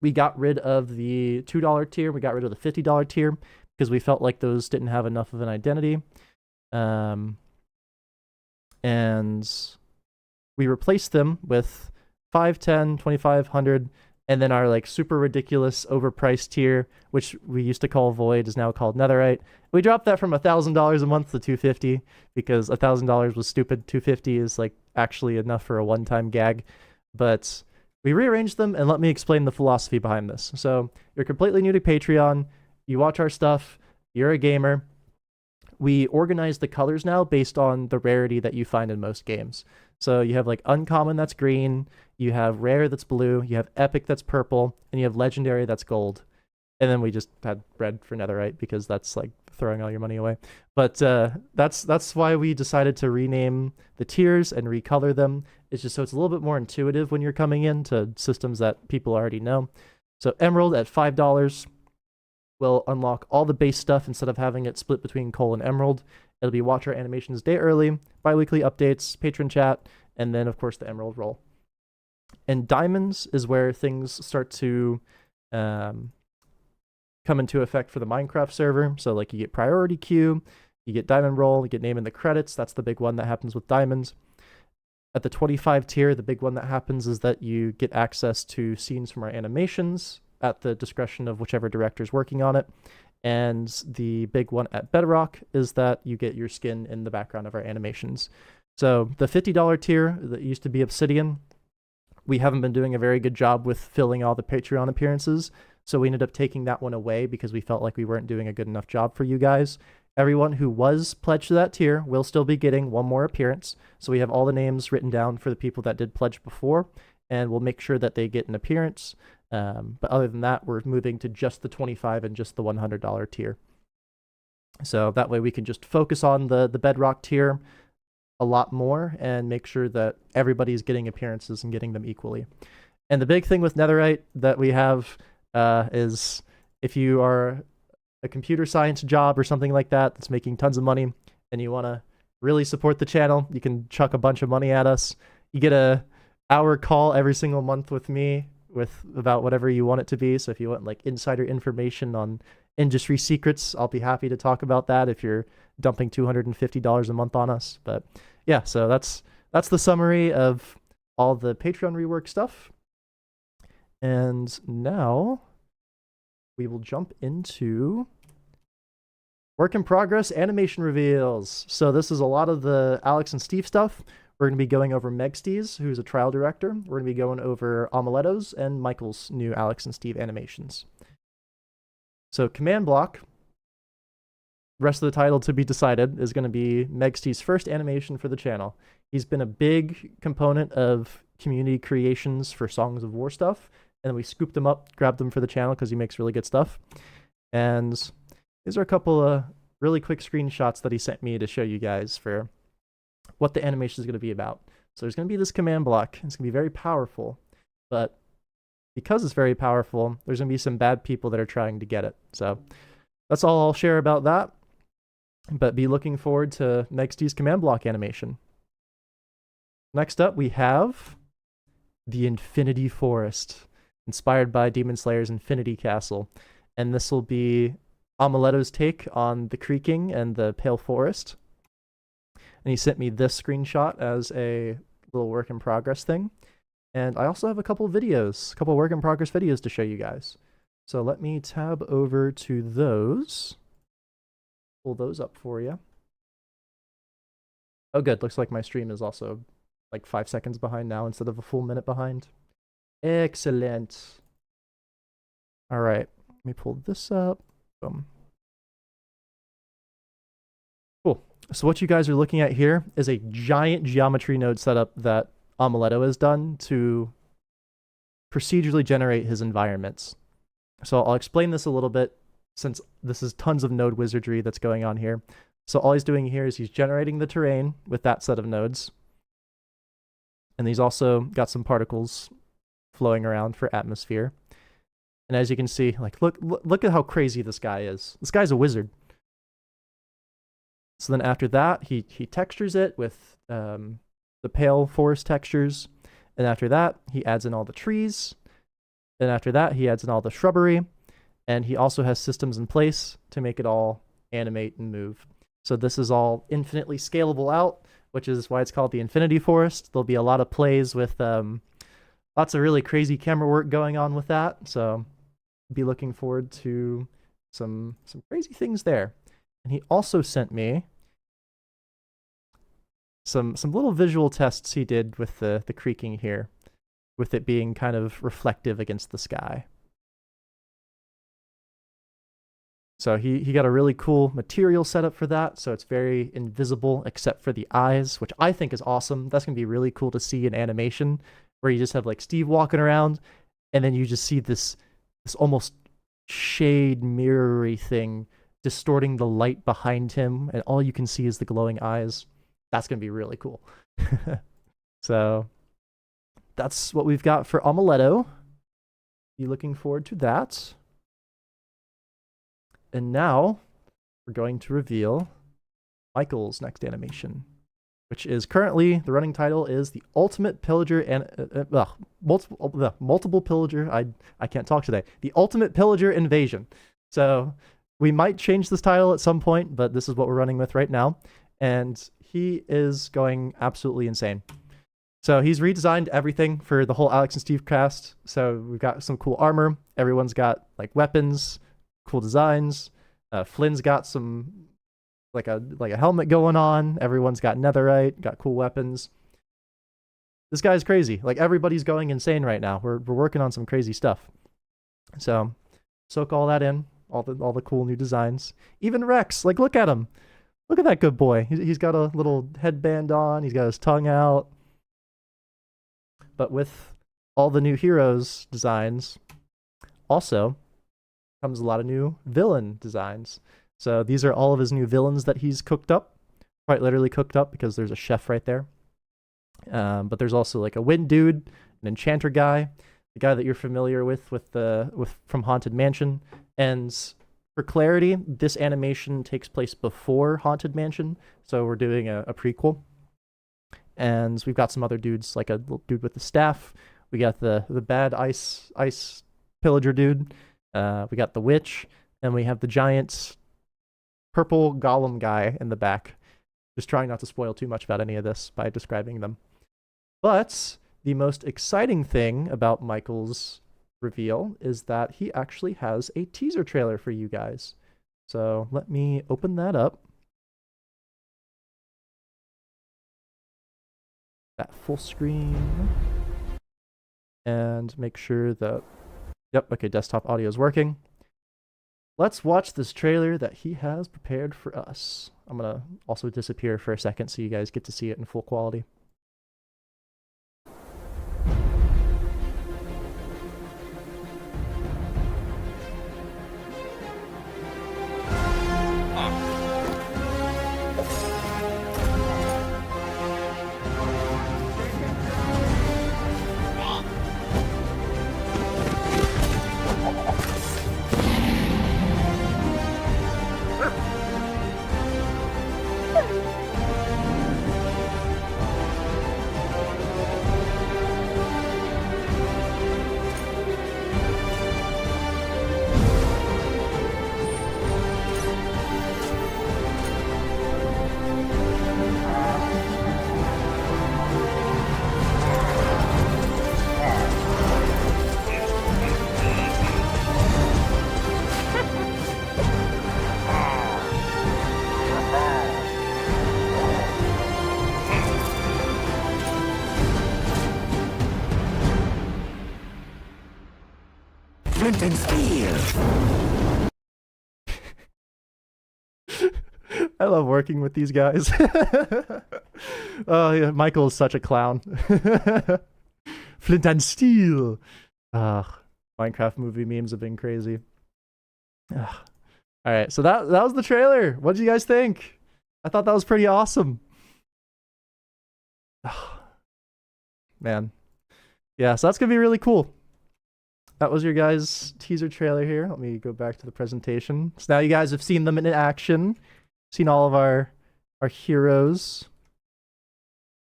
We got rid of the $2 tier. We got rid of the $50 tier because we felt like those didn't have enough of an identity. And we replaced them with 5, 10, 25, 100, and then our like super ridiculous overpriced tier, which we used to call Void, is now called Netherite. We dropped that from $1,000 a month to $250 because $1,000 was stupid. $250 is like actually enough for a one-time gag, but we rearranged them, and let me explain the philosophy behind this. So you're completely new to Patreon, you watch our stuff, you're a gamer. We organize the colors now based on the rarity that you find in most games. So you have like uncommon, that's green, you have rare, that's blue, you have epic, that's purple, and you have legendary, that's gold. And then we just had red for Netherite because that's like throwing all your money away. But that's why we decided to rename the tiers and recolor them. It's just so it's a little bit more intuitive when you're coming into systems that people already know. So Emerald at $5 will unlock all the base stuff instead of having it split between Coal and Emerald. It'll be watch our animations day early, bi-weekly updates, patron chat, and then of course the Emerald roll. And Diamonds is where things start to come into effect for the Minecraft server. So like you get priority queue, you get diamond roll, you get name in the credits. That's the big one that happens with Diamonds. At the 25 tier, the big one that happens is that you get access to scenes from our animations at the discretion of whichever director is working on it. And the big one at Bedrock is that you get your skin in the background of our animations. So the $50 tier that used to be Obsidian, we haven't been doing a very good job with filling all the Patreon appearances. So we ended up taking that one away because we felt like we weren't doing a good enough job for you guys. Everyone who was pledged to that tier will still be getting one more appearance. So we have all the names written down for the people that did pledge before, and we'll make sure that they get an appearance. But other than that, we're moving to just the $25 and just the $100 tier. So that way we can just focus on the Bedrock tier a lot more and make sure that everybody's getting appearances and getting them equally. And the big thing with Netherite that we have is if you are a computer science job or something like that that's making tons of money and you want to really support the channel, you can chuck a bunch of money at us. You get a hour call every single month with me with about whatever you want it to be. So if you want like insider information on industry secrets, I'll be happy to talk about that if you're dumping $250 a month on us. But yeah, so that's that's the summary of all the Patreon rework stuff. And now we will jump into work in progress animation reveals. So this is a lot of the Alex and Steve stuff. We're going to be going over Megstees, who's a trial director. We're going to be going over Omeletto's and Michael's new Alex and Steve animations. So command block, rest of the title to be decided, is going to be Megstees' first animation for the channel. He's been a big component of community creations for Songs of War stuff, and then we scooped him up, grabbed him for the channel because he makes really good stuff. And these are a couple of really quick screenshots that he sent me to show you guys for what the animation is going to be about. So there's going to be this command block. It's going to be very powerful, but because it's very powerful, there's going to be some bad people that are trying to get it. So that's all I'll share about that, but be looking forward to Megstees' command block animation. Next up, we have the Infinity Forest, inspired by Demon Slayer's Infinity Castle. And this will be Omeletto's take on the creaking and the pale forest. And he sent me this screenshot as a little work in progress thing. And I also have a couple videos, a couple work in progress videos to show you guys. So let me tab over to those. Pull those up for you. Oh, good. Looks like my stream is also like 5 seconds behind now instead of a full minute behind. Excellent. All right. Let me pull this up. Boom. Cool. So what you guys are looking at here is a giant geometry node setup that Omeletto has done to procedurally generate his environments. So I'll explain this a little bit since this is tons of node wizardry that's going on here. So all he's doing here is he's generating the terrain with that set of nodes. And he's also got some particles flowing around for atmosphere. And as you can see, like look at how crazy this guy is. This guy's a wizard. So then after that, he textures it with the pale forest textures. And after that, he adds in all the trees. And after that, he adds in all the shrubbery. And he also has systems in place to make it all animate and move. So this is all infinitely scalable out, which is why it's called the Infinity Forest. There'll be a lot of plays with lots of really crazy camera work going on with that. So be looking forward to some crazy things there. And he also sent me some little visual tests he did with the creaking here, with it being kind of reflective against the sky. So he got a really cool material setup for that, so it's very invisible except for the eyes, which I think is awesome. That's going to be really cool to see in animation, where you just have like Steve walking around, and then you just see this almost shade mirror-y thing distorting the light behind him, and all you can see is the glowing eyes. That's going to be really cool. So that's what we've got for Omeletto. Be looking forward to that. And now we're going to reveal Michael's next animation, which is currently, the running title is The Ultimate Pillager and multiple Pillager. I can't talk today. The Ultimate Pillager Invasion. So we might change this title at some point, but this is what we're running with right now. And he is going absolutely insane. So he's redesigned everything for the whole Alex and Steve cast. So we've got some cool armor. Everyone's got like weapons, cool designs. Flynn's got some like a helmet going on. Everyone's got netherite, got cool weapons. This guy's crazy. Like everybody's going insane right now. We're working on some crazy stuff. So soak all that in, all the cool new designs. Even Rex, like look at him. Look at that good boy. He's got a little headband on. He's got his tongue out. But with all the new heroes designs, also comes a lot of new villain designs. So these are all of his new villains that he's cooked up. Quite literally cooked up, because there's a chef right there. But there's also like a wind dude, an enchanter guy, the guy that you're familiar with from Haunted Mansion. And for clarity, this animation takes place before Haunted Mansion, so we're doing a prequel. And we've got some other dudes, like a little dude with the staff. We got the bad ice pillager dude. We got the witch, and we have the giant purple golem guy in the back. Just trying not to spoil too much about any of this by describing them. But the most exciting thing about Michael's reveal is that he actually has a teaser trailer for you guys. So let me open that up. That full screen. And make sure that, yep, okay, desktop audio is working. Let's watch this trailer that he has prepared for us. I'm gonna also disappear for a second so you guys get to see it in full quality. Flint and steel. I love working with these guys. Oh yeah, Michael is such a clown. Flint and steel. Minecraft movie memes have been crazy. All right, so that was the trailer. What did you guys think? I thought that was pretty awesome. Man. Yeah, so that's gonna be really cool. That was your guys' teaser trailer here. Let me go back to the presentation. So now you guys have seen them in action. Seen all of our heroes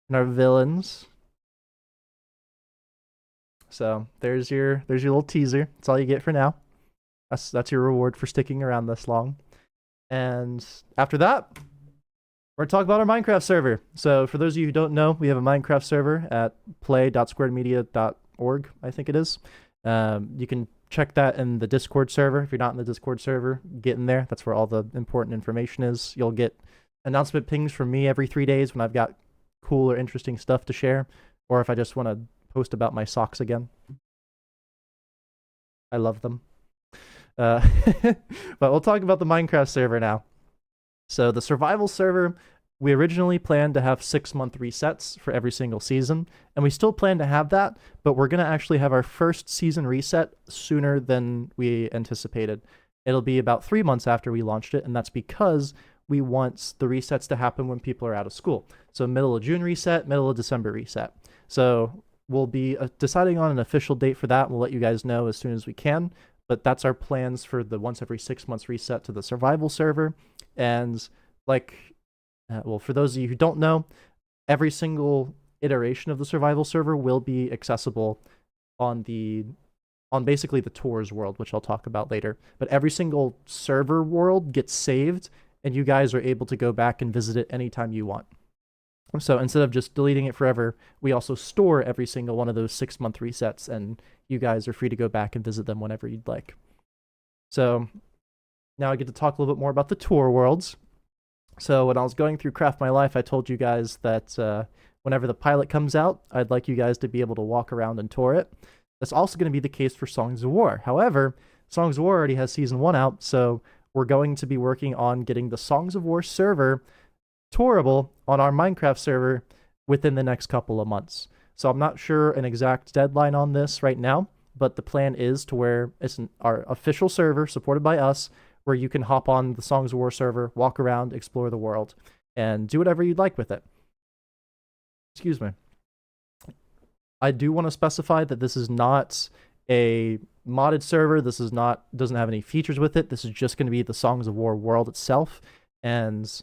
and our villains. So there's your little teaser. That's all you get for now. That's your reward for sticking around this long. And after that, we're gonna talk about our Minecraft server. So for those of you who don't know, we have a Minecraft server at play.squaredmedia.org, I think it is. You can check that in the Discord server. If you're not in the Discord server, get in there. That's where all the important information is. You'll get announcement pings from me every 3 days when I've got cool or interesting stuff to share, or if I just want to post about my socks again. I love them. But we'll talk about the Minecraft server now. So the survival server, we originally planned to have 6-month resets for every single season, and we still plan to have that, but we're going to actually have our first season reset sooner than we anticipated. It'll be about 3 months after we launched it, and that's because we want the resets to happen when people are out of school. So middle of June reset, middle of December reset. So we'll be deciding on an official date for that. We'll let you guys know as soon as we can, but that's our plans for the once every 6 months reset to the survival server. And like... well, for those of you who don't know, every single iteration of the survival server will be accessible on basically the tours world, which I'll talk about later. But every single server world gets saved, and you guys are able to go back and visit it anytime you want. So instead of just deleting it forever, we also store every single one of those 6-month resets, and you guys are free to go back and visit them whenever you'd like. So now I get to talk a little bit more about the tour worlds. So when I was going through Craft My Life, I told you guys that whenever the pilot comes out, I'd like you guys to be able to walk around and tour it. That's also going to be the case for Songs of War. However, Songs of War already has Season 1 out, so we're going to be working on getting the Songs of War server tourable on our Minecraft server within the next couple of months. So I'm not sure an exact deadline on this right now, but the plan is to where it's our official server supported by us, where you can hop on the Songs of War server, walk around, explore the world, and do whatever you'd like with it. Excuse me. I do want to specify that this is not a modded server. This is doesn't have any features with it. This is just going to be the Songs of War world itself, and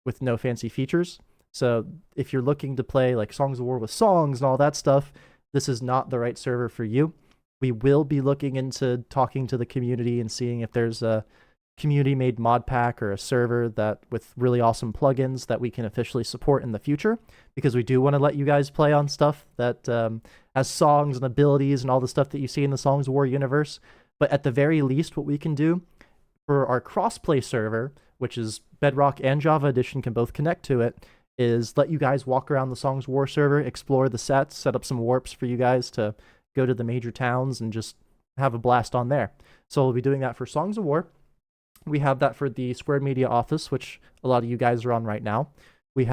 with no fancy features. So if you're looking to play like Songs of War with songs and all that stuff, this is not the right server for you. We will be looking into talking to the community and seeing if there's a community-made mod pack or a server that with really awesome plugins that we can officially support in the future, because we do want to let you guys play on stuff that has songs and abilities and all the stuff that you see in the Songs of War universe. But at the very least, what we can do for our crossplay server, which is Bedrock and Java Edition can both connect to it, is let you guys walk around the Songs of War server, explore the sets, set up some warps for you guys to go to the major towns and just have a blast on there. So we'll be doing that for Songs of War. We have that for the Squared Media office, which a lot of you guys are on right now. We will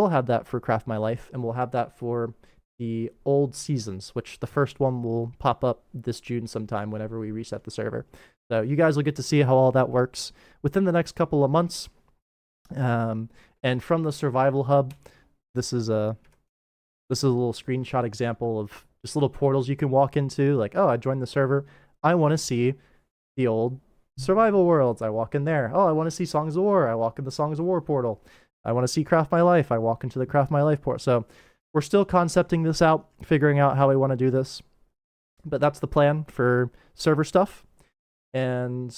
have that for Craft My Life, and we'll have that for the old seasons, which the first one will pop up this June sometime whenever we reset the server. So you guys will get to see how all that works within the next couple of months. And from the Survival Hub, this is a little screenshot example of just little portals you can walk into. Like, oh, I joined the server. I want to see the old survival worlds. I walk in there. Oh, I want to see Songs of War. I walk in the Songs of War portal. I want to see Craft My Life. I walk into the Craft My Life portal. So we're still concepting this out, figuring out how we want to do this. But that's the plan for server stuff. And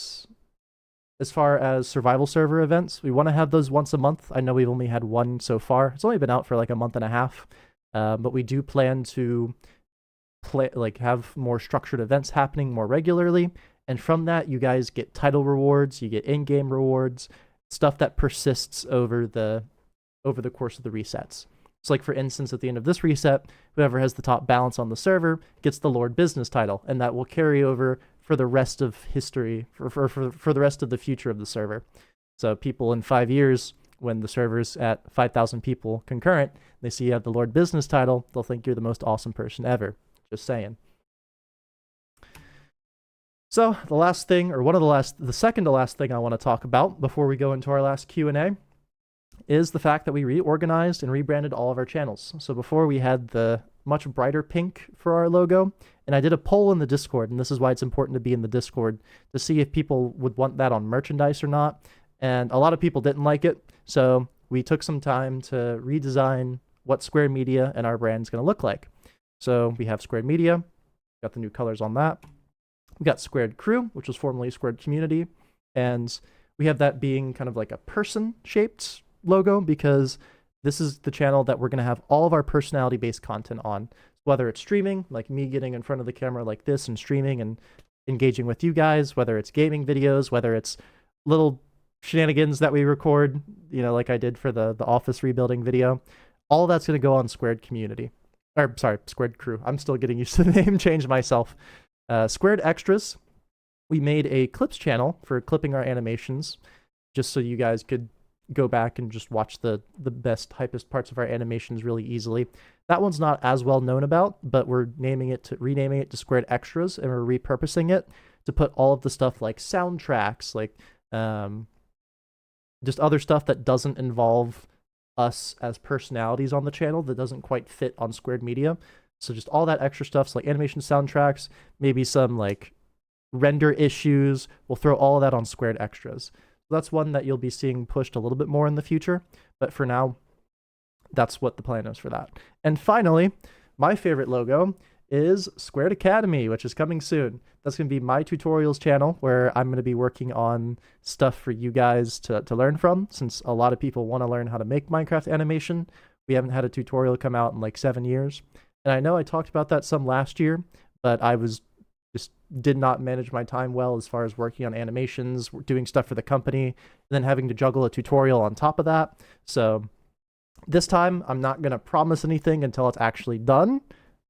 as far as survival server events, we want to have those once a month. I know we've only had one so far. It's only been out for like a month and a half. But we do plan to have more structured events happening more regularly. And from that, you guys get title rewards, you get in-game rewards, stuff that persists over the course of the resets. So like, for instance, at the end of this reset, whoever has the top balance on the server gets the Lord Business title, and that will carry over for the rest of history, for the rest of the future of the server. So people in 5 years, when the server's at 5,000 people concurrent, they see you have the Lord Business title, they'll think you're the most awesome person ever. Just saying. So the last thing, or the second to last thing I want to talk about before we go into our last Q&A is the fact that we reorganized and rebranded all of our channels. So before we had the much brighter pink for our logo, and I did a poll in the Discord, and this is why it's important to be in the Discord, to see if people would want that on merchandise or not. And a lot of people didn't like it, so we took some time to redesign what Squared Media and our brand is going to look like. So we have Squared Media, got the new colors on that. We got Squared Crew, which was formerly Squared Community, and we have that being kind of like a person-shaped logo, because this is the channel that we're going to have all of our personality-based content on, whether it's streaming, like me getting in front of the camera like this and streaming and engaging with you guys, whether it's gaming videos, whether it's little shenanigans that we record, like I did for the office rebuilding video. All that's going to go on Squared Community. Or, sorry, Squared Crew. I'm still getting used to the name change myself. Squared Extras, we made a clips channel for clipping our animations, just so you guys could go back and just watch the best, hypest parts of our animations really easily. That one's not as well known about, but we're renaming it to Squared Extras, and we're repurposing it to put all of the stuff like soundtracks, like just other stuff that doesn't involve us as personalities on the channel, that doesn't quite fit on Squared Media. So just all that extra stuff, so like animation soundtracks, maybe some like render issues, we'll throw all of that on Squared Extras. So that's one that you'll be seeing pushed a little bit more in the future, but for now, that's what the plan is for that. And finally, my favorite logo is Squared Academy, which is coming soon. That's going to be my tutorials channel, where I'm going to be working on stuff for you guys to learn from, since a lot of people want to learn how to make Minecraft animation. We haven't had a tutorial come out in like 7 years. And I know I talked about that some last year, but I did not manage my time well as far as working on animations, doing stuff for the company, and then having to juggle a tutorial on top of that. So this time, I'm not going to promise anything until it's actually done,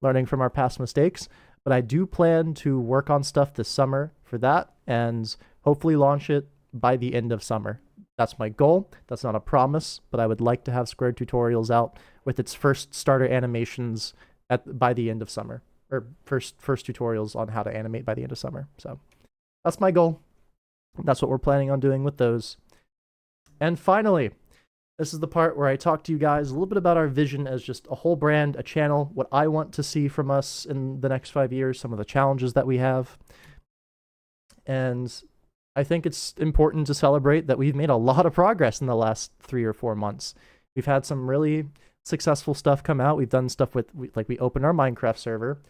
learning from our past mistakes. But I do plan to work on stuff this summer for that, and hopefully launch it by the end of summer. That's my goal. That's not a promise, but I would like to have Squared tutorials out with its first starter animations by the end of summer, or first tutorials on how to animate by the end of summer. So that's my goal. That's what we're planning on doing with those. And finally, this is the part where I talk to you guys a little bit about our vision as just a whole brand, a channel, what I want to see from us in the next 5 years, some of the challenges that we have. And I think it's important to celebrate that we've made a lot of progress in the last 3 or 4 months. We've had some really successful stuff come out. We've done stuff we opened our Minecraft server.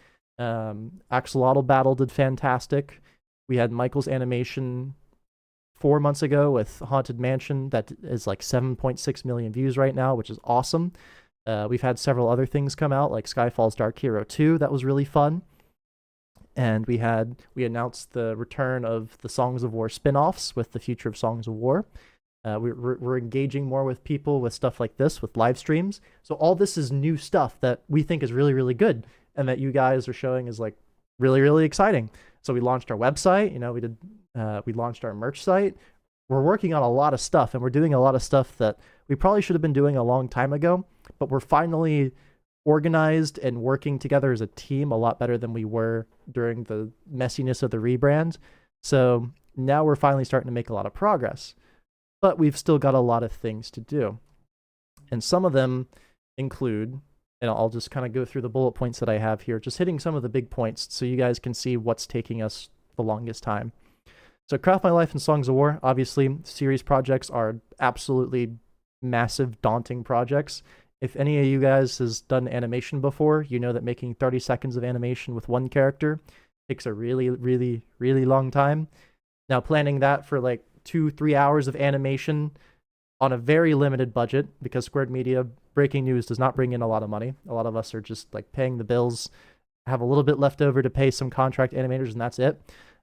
Axolotl Battle did fantastic. We had Michael's animation 4 months ago with Haunted Mansion that is like 7.6 million views right now, which is awesome. We've had several other things come out, like Skyfall's Dark Hero 2, that was really fun. And we announced the return of the Songs of War spin-offs with the future of Songs of War. We're engaging more with people with stuff like this, with live streams. So all this is new stuff that we think is really, really good, and that you guys are showing is like really, really exciting. So we launched our website. We launched our merch site. We're working on a lot of stuff, and we're doing a lot of stuff that we probably should have been doing a long time ago, but we're finally organized and working together as a team a lot better than we were during the messiness of the rebrand. So now we're finally starting to make a lot of progress, but we've still got a lot of things to do. And some of them include, and I'll just kind of go through the bullet points that I have here, just hitting some of the big points so you guys can see what's taking us the longest time. So Craft My Life and Songs of War, obviously, series projects are absolutely massive, daunting projects. If any of you guys has done animation before, you know that making 30 seconds of animation with one character takes a really, really, really long time. Now, planning that for like 2-3 hours of animation on a very limited budget, because Squared Media, breaking news, does not bring in a lot of money. A lot of us are just like paying the bills, have a little bit left over to pay some contract animators, and that's it.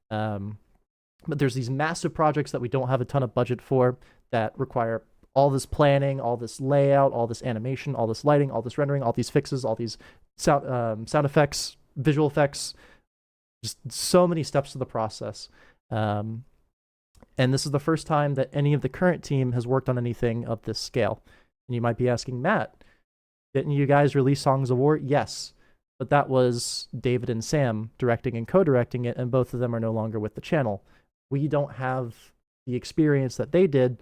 But there's these massive projects that we don't have a ton of budget for that require all this planning, all this layout, all this animation, all this lighting, all this rendering, all these fixes, all these sound effects, visual effects, just so many steps to the process. And this is the first time that any of the current team has worked on anything of this scale. And you might be asking, Matt, didn't you guys release Songs of War? Yes, but that was David and Sam directing and co-directing it, and both of them are no longer with the channel. We don't have the experience that they did,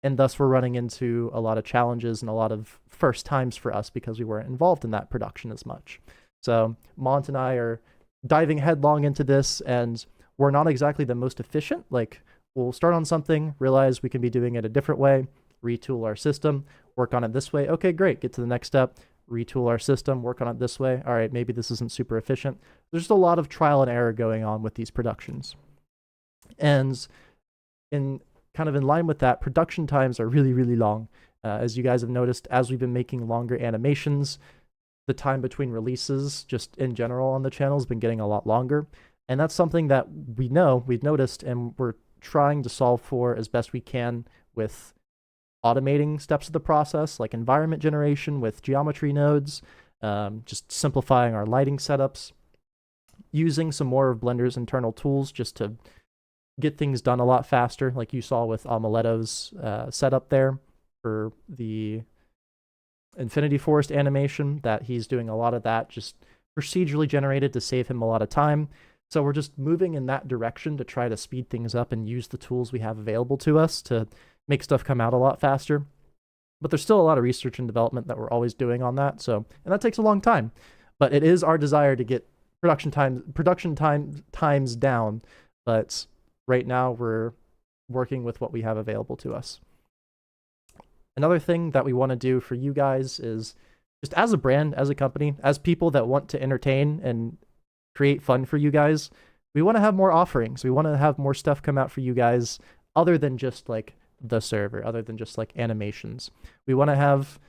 and thus we're running into a lot of challenges and a lot of first times for us because we weren't involved in that production as much. So Mont and I are diving headlong into this, and we're not exactly the most efficient. Like, we'll start on something, realize we can be doing it a different way, retool our system, work on it this way. Okay, great. Get to the next step, retool our system, work on it this way. All right, maybe this isn't super efficient. There's just a lot of trial and error going on with these productions. And in line with that, production times are really, really long. As you guys have noticed, as we've been making longer animations, the time between releases, just in general on the channel, has been getting a lot longer. And that's something that we've noticed, and we're trying to solve for as best we can with automating steps of the process, like environment generation with geometry nodes, just simplifying our lighting setups, using some more of Blender's internal tools just to get things done a lot faster, like you saw with Amaletto's setup there for the Infinity Forest animation, that he's doing a lot of that just procedurally generated to save him a lot of time. So we're just moving in that direction to try to speed things up and use the tools we have available to us to make stuff come out a lot faster. But there's still a lot of research and development that we're always doing on that. So, and that takes a long time. But it is our desire to get production times down. But right now we're working with what we have available to us. Another thing that we want to do for you guys is, just as a brand, as a company, as people that want to entertain and create fun for you guys, we want to have more offerings. We want to have more stuff come out for you guys other than just like the server, other than just like animations. We want to have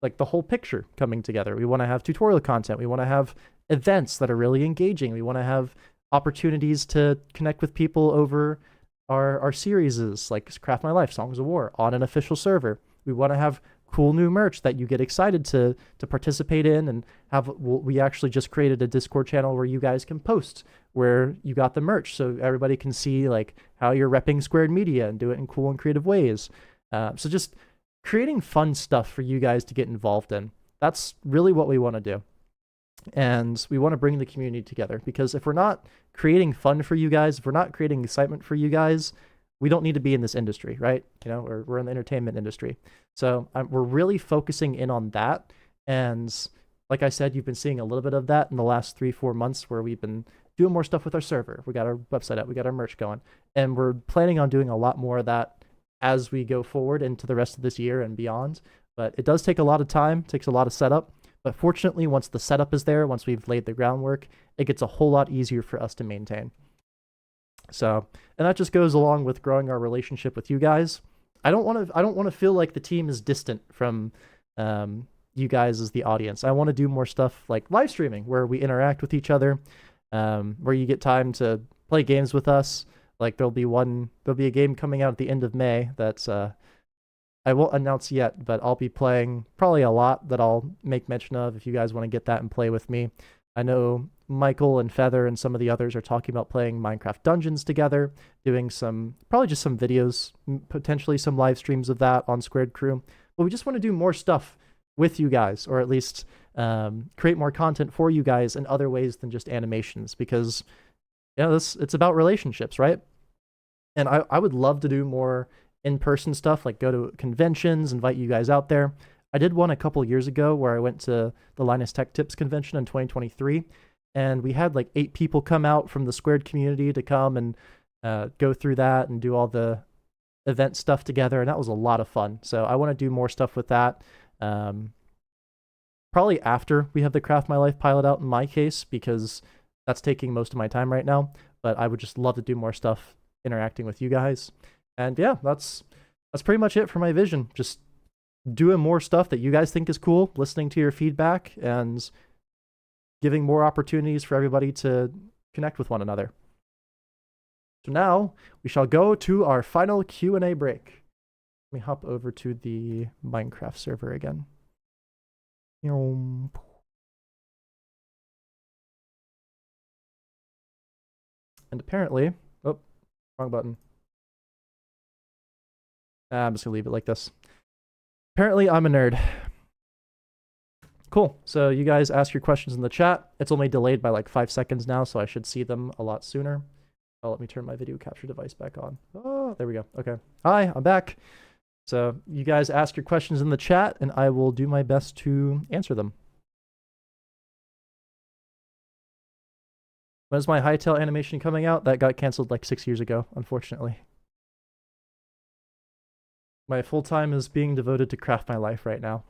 like the whole picture coming together. We want to have tutorial content. We want to have events that are really engaging. We want to have opportunities to connect with people over our series, like Craft My Life, Songs of War, on an official server. We want to have cool new merch that you get excited to participate in, and have. We actually just created a Discord channel where you guys can post where you got the merch, so everybody can see like how you're repping Squared Media and do it in cool and creative ways. So just creating fun stuff for you guys to get involved in. That's really what we want to do. And we want to bring the community together, because if we're not creating fun for you guys, if we're not creating excitement for you guys, we don't need to be in this industry, right? You know, we're in the entertainment industry. So we're really focusing in on that. And like I said, you've been seeing a little bit of that in the last 3-4 months, where we've been doing more stuff with our server. We got our website up, we got our merch going, and we're planning on doing a lot more of that as we go forward into the rest of this year and beyond. But it does take a lot of time, takes a lot of setup. But fortunately, once the setup is there, once we've laid the groundwork, it gets a whole lot easier for us to maintain. So, and that just goes along with growing our relationship with you guys. I don't want to feel like the team is distant from you guys as the audience. I want to do more stuff like live streaming where we interact with each other, where you get time to play games with us. Like there'll be a game coming out at the end of May that's I won't announce yet, but I'll be playing probably a lot that I'll make mention of if you guys want to get that and play with me. I know Michael and Feather and some of the others are talking about playing Minecraft Dungeons together, doing probably just some videos, potentially some live streams of that on Squared Crew. But we just want to do more stuff with you guys, or at least create more content for you guys in other ways than just animations, because it's about relationships, right? And I would love to do more in-person stuff, like go to conventions, invite you guys out there. I did one a couple years ago where I went to the Linus Tech Tips convention in 2023, and we had like 8 people come out from the Squared community to come and go through that and do all the event stuff together, and that was a lot of fun. So I want to do more stuff with that. Probably after we have the Craft My Life pilot out in my case, because that's taking most of my time right now, but I would just love to do more stuff interacting with you guys. And yeah, that's pretty much it for my vision. Just doing more stuff that you guys think is cool, listening to your feedback, and giving more opportunities for everybody to connect with one another. So now we shall go to our final Q&A break. Let me hop over to the Minecraft server again. And apparently, oh, wrong button. I'm just gonna leave it like this. Apparently, I'm a nerd. Cool. So you guys ask your questions in the chat. It's only delayed by like 5 seconds now, so I should see them a lot sooner. Oh, let me turn my video capture device back on. Oh, there we go. Okay. Hi, I'm back. So you guys ask your questions in the chat, and I will do my best to answer them. When is my Hytale animation coming out? That got canceled like 6 years ago, unfortunately. My full time is being devoted to Craft My Life right now.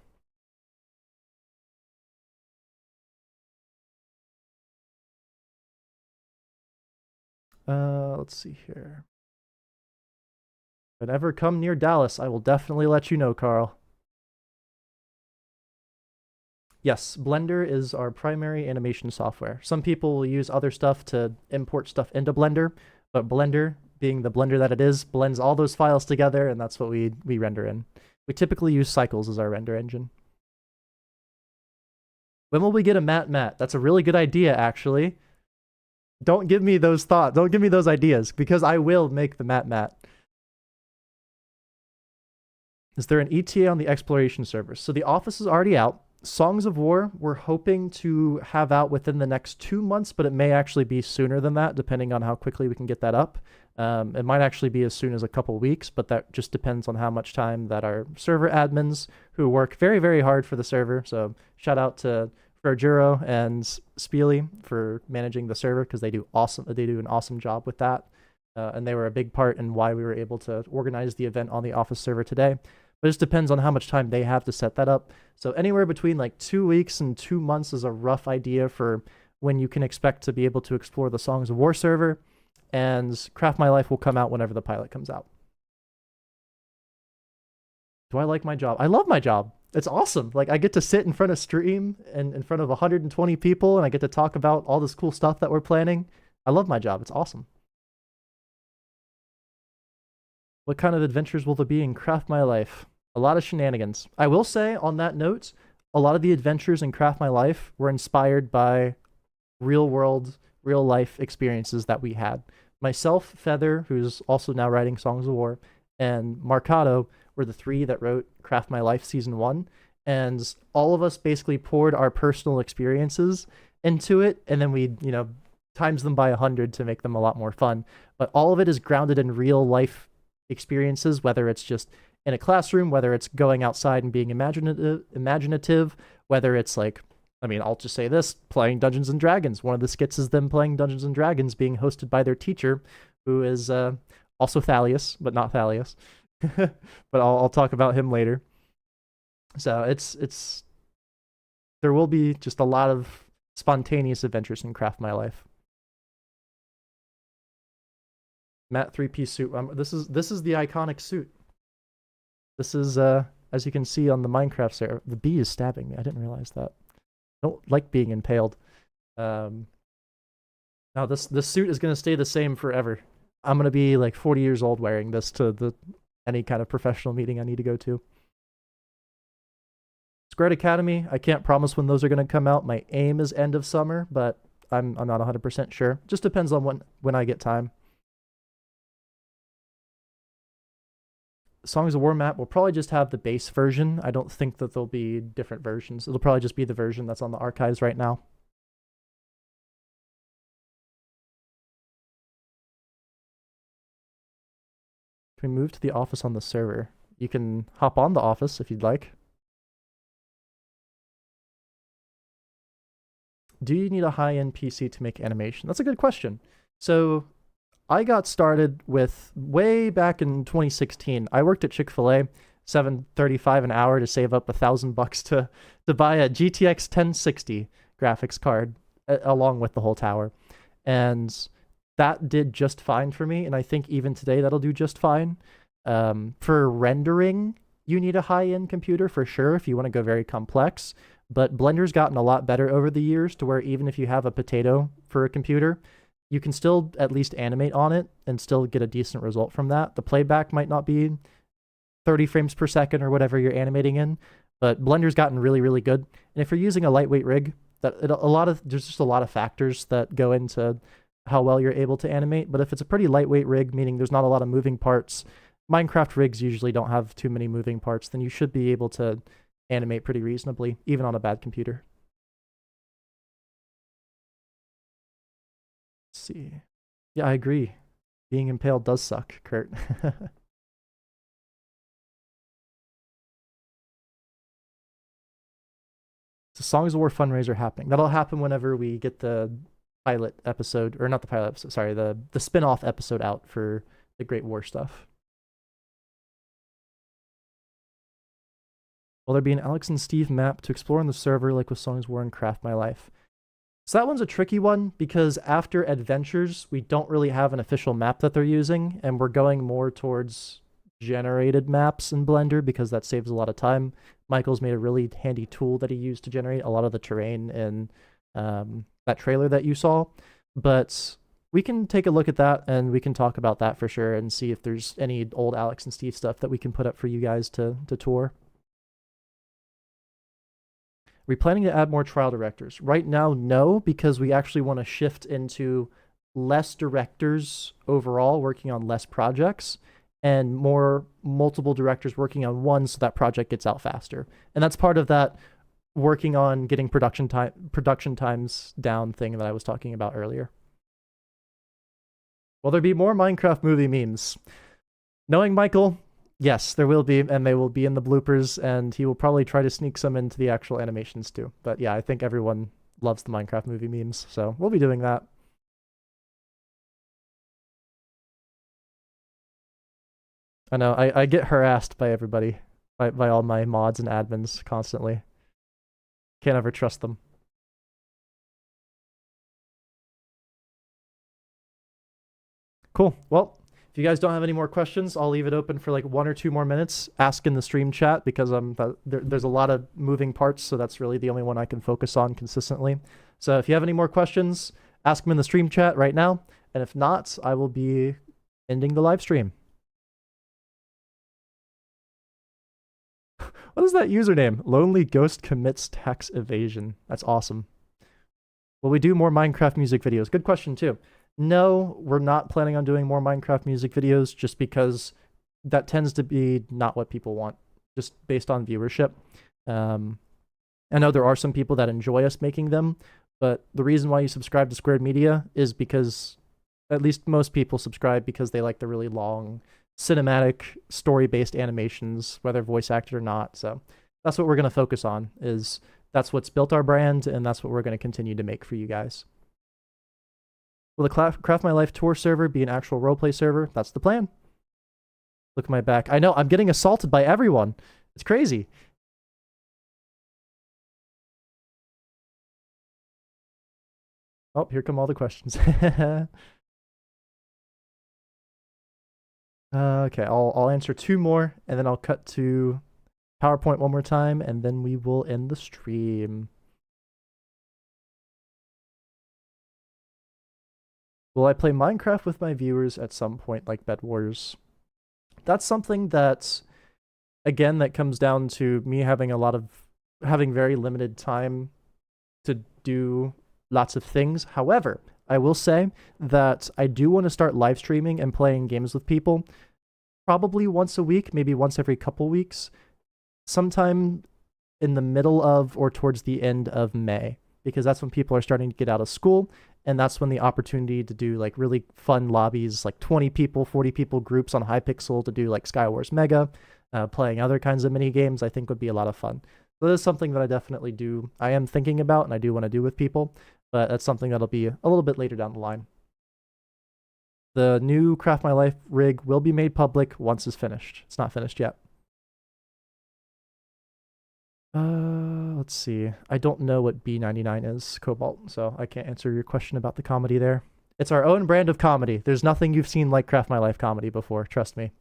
Let's see here. If I ever come near Dallas, I will definitely let you know, Carl. Yes, Blender is our primary animation software. Some people will use other stuff to import stuff into Blender, but Blender, being the Blender that it is, blends all those files together, and that's what we render in. We typically use Cycles as our render engine. When will we get a matte? That's a really good idea, actually. Don't give me those thoughts. Don't give me those ideas, because I will make the matte. Is there an ETA on the exploration server? So the office is already out. Songs of War, we're hoping to have out within the next 2 months, but it may actually be sooner than that, depending on how quickly we can get that up. It might actually be as soon as a couple weeks, but that just depends on how much time that our server admins, who work very, very hard for the server, so shout out to Ferjuro and Spiely for managing the server, because they do an awesome job with that. And they were a big part in why we were able to organize the event on the office server today. But it just depends on how much time they have to set that up. So anywhere between like 2 weeks and 2 months is a rough idea for when you can expect to be able to explore the Songs of War server. And Craft My Life will come out whenever the pilot comes out. Do I like my job? I love my job. It's awesome. Like, I get to sit in front of stream and in front of 120 people, and I get to talk about all this cool stuff that we're planning. I love my job. It's awesome. What kind of adventures will there be in Craft My Life? A lot of shenanigans. I will say, on that note, a lot of the adventures in Craft My Life were inspired by real world, real life experiences that we had. Myself, Feather, who's also now writing Songs of War, and Marcato were the 3 that wrote Craft My Life Season 1. And all of us basically poured our personal experiences into it, and then we, times them by 100 to make them a lot more fun. But all of it is grounded in real life experiences, whether it's just in a classroom, whether it's going outside and being imaginative, whether it's like, I'll just say this, playing Dungeons and Dragons. One of the skits is them playing Dungeons and Dragons being hosted by their teacher, who is also Thalius, but not Thalius. But I'll talk about him later. So there will be just a lot of spontaneous adventures in Craft My Life. Matte three-piece suit. This is the iconic suit. This is as you can see on the Minecraft server. The bee is stabbing me. I didn't realize that. I don't like being impaled. Now this suit is gonna stay the same forever. I'm gonna be like 40 years old wearing this to any kind of professional meeting I need to go to. Squared Academy, I can't promise when those are gonna come out. My aim is end of summer, but I'm not 100% sure. Just depends on when I get time. Songs of War map will probably just have the base version. I don't think that there'll be different versions. It'll probably just be the version that's on the archives right now. Can we move to the office on the server? You can hop on the office if you'd like. Do you need a high-end PC to make animation? That's a good question. So I got started with way back in 2016. I worked at Chick-fil-A, $7.35 an hour to save up $1,000 to buy a GTX 1060 graphics card along with the whole tower. And that did just fine for me, and I think even today that'll do just fine. For rendering, you need a high-end computer for sure if you want to go very complex, but Blender's gotten a lot better over the years to where even if you have a potato for a computer, you can still at least animate on it and still get a decent result from that. The playback might not be 30 frames per second or whatever you're animating in, but Blender's gotten really, really good. And if you're using a lightweight rig, there's just a lot of factors that go into how well you're able to animate. But if it's a pretty lightweight rig, meaning there's not a lot of moving parts, Minecraft rigs usually don't have too many moving parts, then you should be able to animate pretty reasonably, even on a bad computer. Let's see. Yeah, I agree. Being impaled does suck, Kurt. So Songs of War fundraiser happening. That'll happen whenever we get the pilot episode, or not the pilot episode, sorry, the spin-off episode out for the Great War stuff. Will there be an Alex and Steve map to explore on the server like with Songs of War and Craft My Life? So that one's a tricky one because after Adventures, we don't really have an official map that they're using, and we're going more towards generated maps in Blender because that saves a lot of time. Michael's made a really handy tool that he used to generate a lot of the terrain in that trailer that you saw. But we can take a look at that and we can talk about that for sure and see if there's any old Alex and Steve stuff that we can put up for you guys to tour. Are we planning to add more trial directors? Right now, no, because we actually want to shift into less directors overall working on less projects and more multiple directors working on one so that project gets out faster. And that's part of that working on getting production times down thing that I was talking about earlier. Will there be more Minecraft movie memes? Knowing Michael, yes, there will be, and they will be in the bloopers, and he will probably try to sneak some into the actual animations too. But yeah, I think everyone loves the Minecraft movie memes, so we'll be doing that. I know, I get harassed by everybody, by all my mods and admins constantly. Can't ever trust them. Cool. Well, if you guys don't have any more questions, I'll leave it open for like 1 or 2 more minutes. Ask in the stream chat because there's a lot of moving parts, so that's really the only one I can focus on consistently. So if you have any more questions, ask them in the stream chat right now. And if not, I will be ending the live stream. What is that username? Lonely Ghost Commits Tax Evasion. That's awesome. Will we do more Minecraft music videos? Good question, too. No, we're not planning on doing more Minecraft music videos just because that tends to be not what people want, just based on viewership. I know there are some people that enjoy us making them, but the reason why you subscribe to Squared Media is because at least most people subscribe because they like the really long cinematic story-based animations, whether voice acted or not. So that's what we're going to focus on, is that's what's built our brand, and that's what we're going to continue to make for you guys. Will the Craft My Life tour server be an actual roleplay server? That's the plan. Look at my back. I know, I'm getting assaulted by everyone. It's crazy. Oh, here come all the questions. Okay, I'll answer two more, and then I'll cut to PowerPoint one more time, and then we will end the stream. Will I play Minecraft with my viewers at some point, like Bed Wars? That's something that, again, that comes down to me having very limited time to do lots of things. However, I will say that I do want to start live streaming and playing games with people, probably once a week, maybe once every couple weeks, sometime in the middle of or towards the end of May, because that's when people are starting to get out of school, and that's when the opportunity to do like really fun lobbies, like 20 people, 40 people groups on Hypixel to do like Skywars Mega, playing other kinds of mini games, I think would be a lot of fun. So this is something that I am thinking about, and I do want to do with people, but that's something that'll be a little bit later down the line. The new Craft My Life rig will be made public once it's finished. It's not finished yet. Let's see. I don't know what B99 is, Cobalt, so I can't answer your question about the comedy there. It's our own brand of comedy. There's nothing you've seen like Craft My Life comedy before, trust me.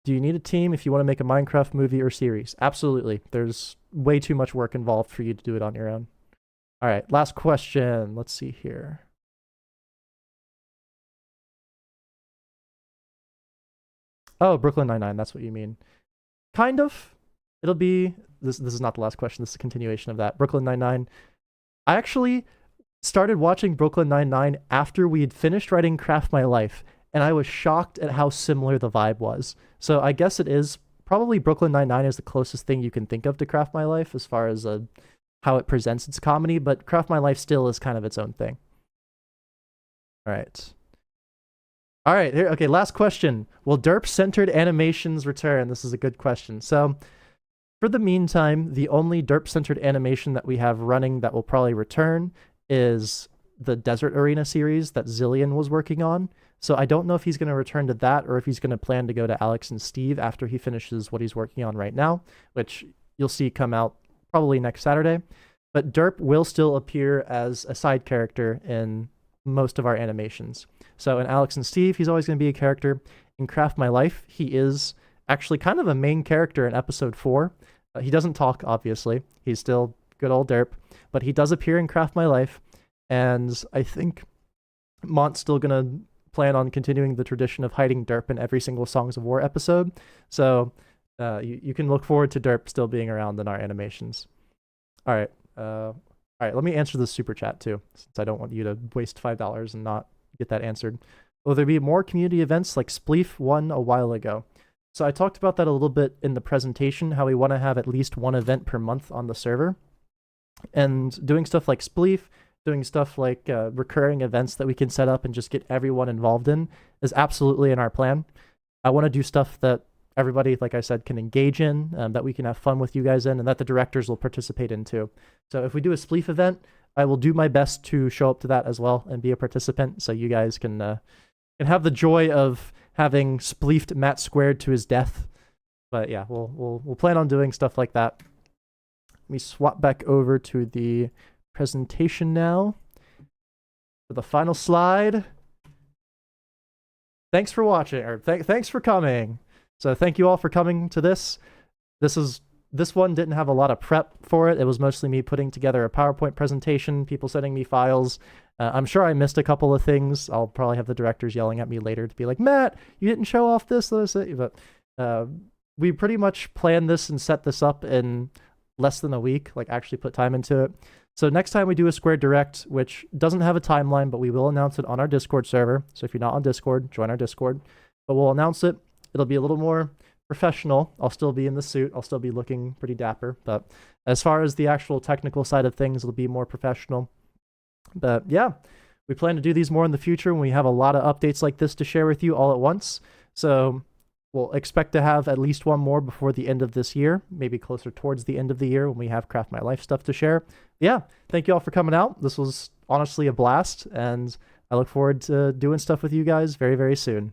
Do you need a team if you want to make a Minecraft movie or series? Absolutely. There's way too much work involved for you to do it on your own. All right, last question. Let's see here. Oh, Brooklyn Nine-Nine, that's what you mean. Kind of. It'll be this is not the last question, this is a continuation of that. Brooklyn Nine-Nine. I actually started watching Brooklyn Nine-Nine after we had finished writing Craft My Life, and I was shocked at how similar the vibe was. So I guess it is probably Brooklyn Nine-Nine is the closest thing you can think of to Craft My Life as far as how it presents its comedy, but Craft My Life still is kind of its own thing. All right. All right, here, okay, last question. Will derp-centered animations return? This is a good question. So, for the meantime, the only derp-centered animation that we have running that will probably return is the Desert Arena series that Zillion was working on. So I don't know if he's going to return to that or if he's going to plan to go to Alex and Steve after he finishes what he's working on right now, which you'll see come out probably next Saturday. But derp will still appear as a side character in most of our animations. So in Alex and Steve, he's always going to be a character. In Craft My Life, he is actually kind of a main character in episode 4. He doesn't talk, obviously. He's still good old derp, but he does appear in Craft My Life, and I think Mont's still going to plan on continuing the tradition of hiding derp in every single Songs of War episode. So you can look forward to derp still being around in our animations. All right. All right, let me answer this super chat too, since I don't want you to waste $5 and not get that answered. Will there be more community events like Spleef one a while ago? So I talked about that a little bit in the presentation, how we want to have at least one event per month on the server. And doing stuff like Spleef, doing stuff like recurring events that we can set up and just get everyone involved in is absolutely in our plan. I want to do stuff that everybody, like I said, can engage in, that we can have fun with you guys in, and that the directors will participate in too. So if we do a Spleef event, I will do my best to show up to that as well and be a participant, so you guys can have the joy of having spleefed Matt Squared to his death. But yeah, we'll plan on doing stuff like that. Let me swap back over to the presentation now for the final slide. Thanks for watching, or thanks for coming. So thank you all for coming to this. This one didn't have a lot of prep for it. It was mostly me putting together a PowerPoint presentation, people sending me files. I'm sure I missed a couple of things. I'll probably have the directors yelling at me later to be like, Matt, you didn't show off this. But we pretty much planned this and set this up in less than a week, like actually put time into it. So next time we do a Square Direct, which doesn't have a timeline, but we will announce it on our Discord server. So if you're not on Discord, join our Discord. But we'll announce it. It'll be a little more professional. I'll still be in the suit. I'll still be looking pretty dapper. But as far as the actual technical side of things, it'll be more professional. But yeah, we plan to do these more in the future when we have a lot of updates like this to share with you all at once. So we'll expect to have at least one more before the end of this year, maybe closer towards the end of the year when we have Craft My Life stuff to share. Yeah, thank you all for coming out. This was honestly a blast, and I look forward to doing stuff with you guys very, very soon.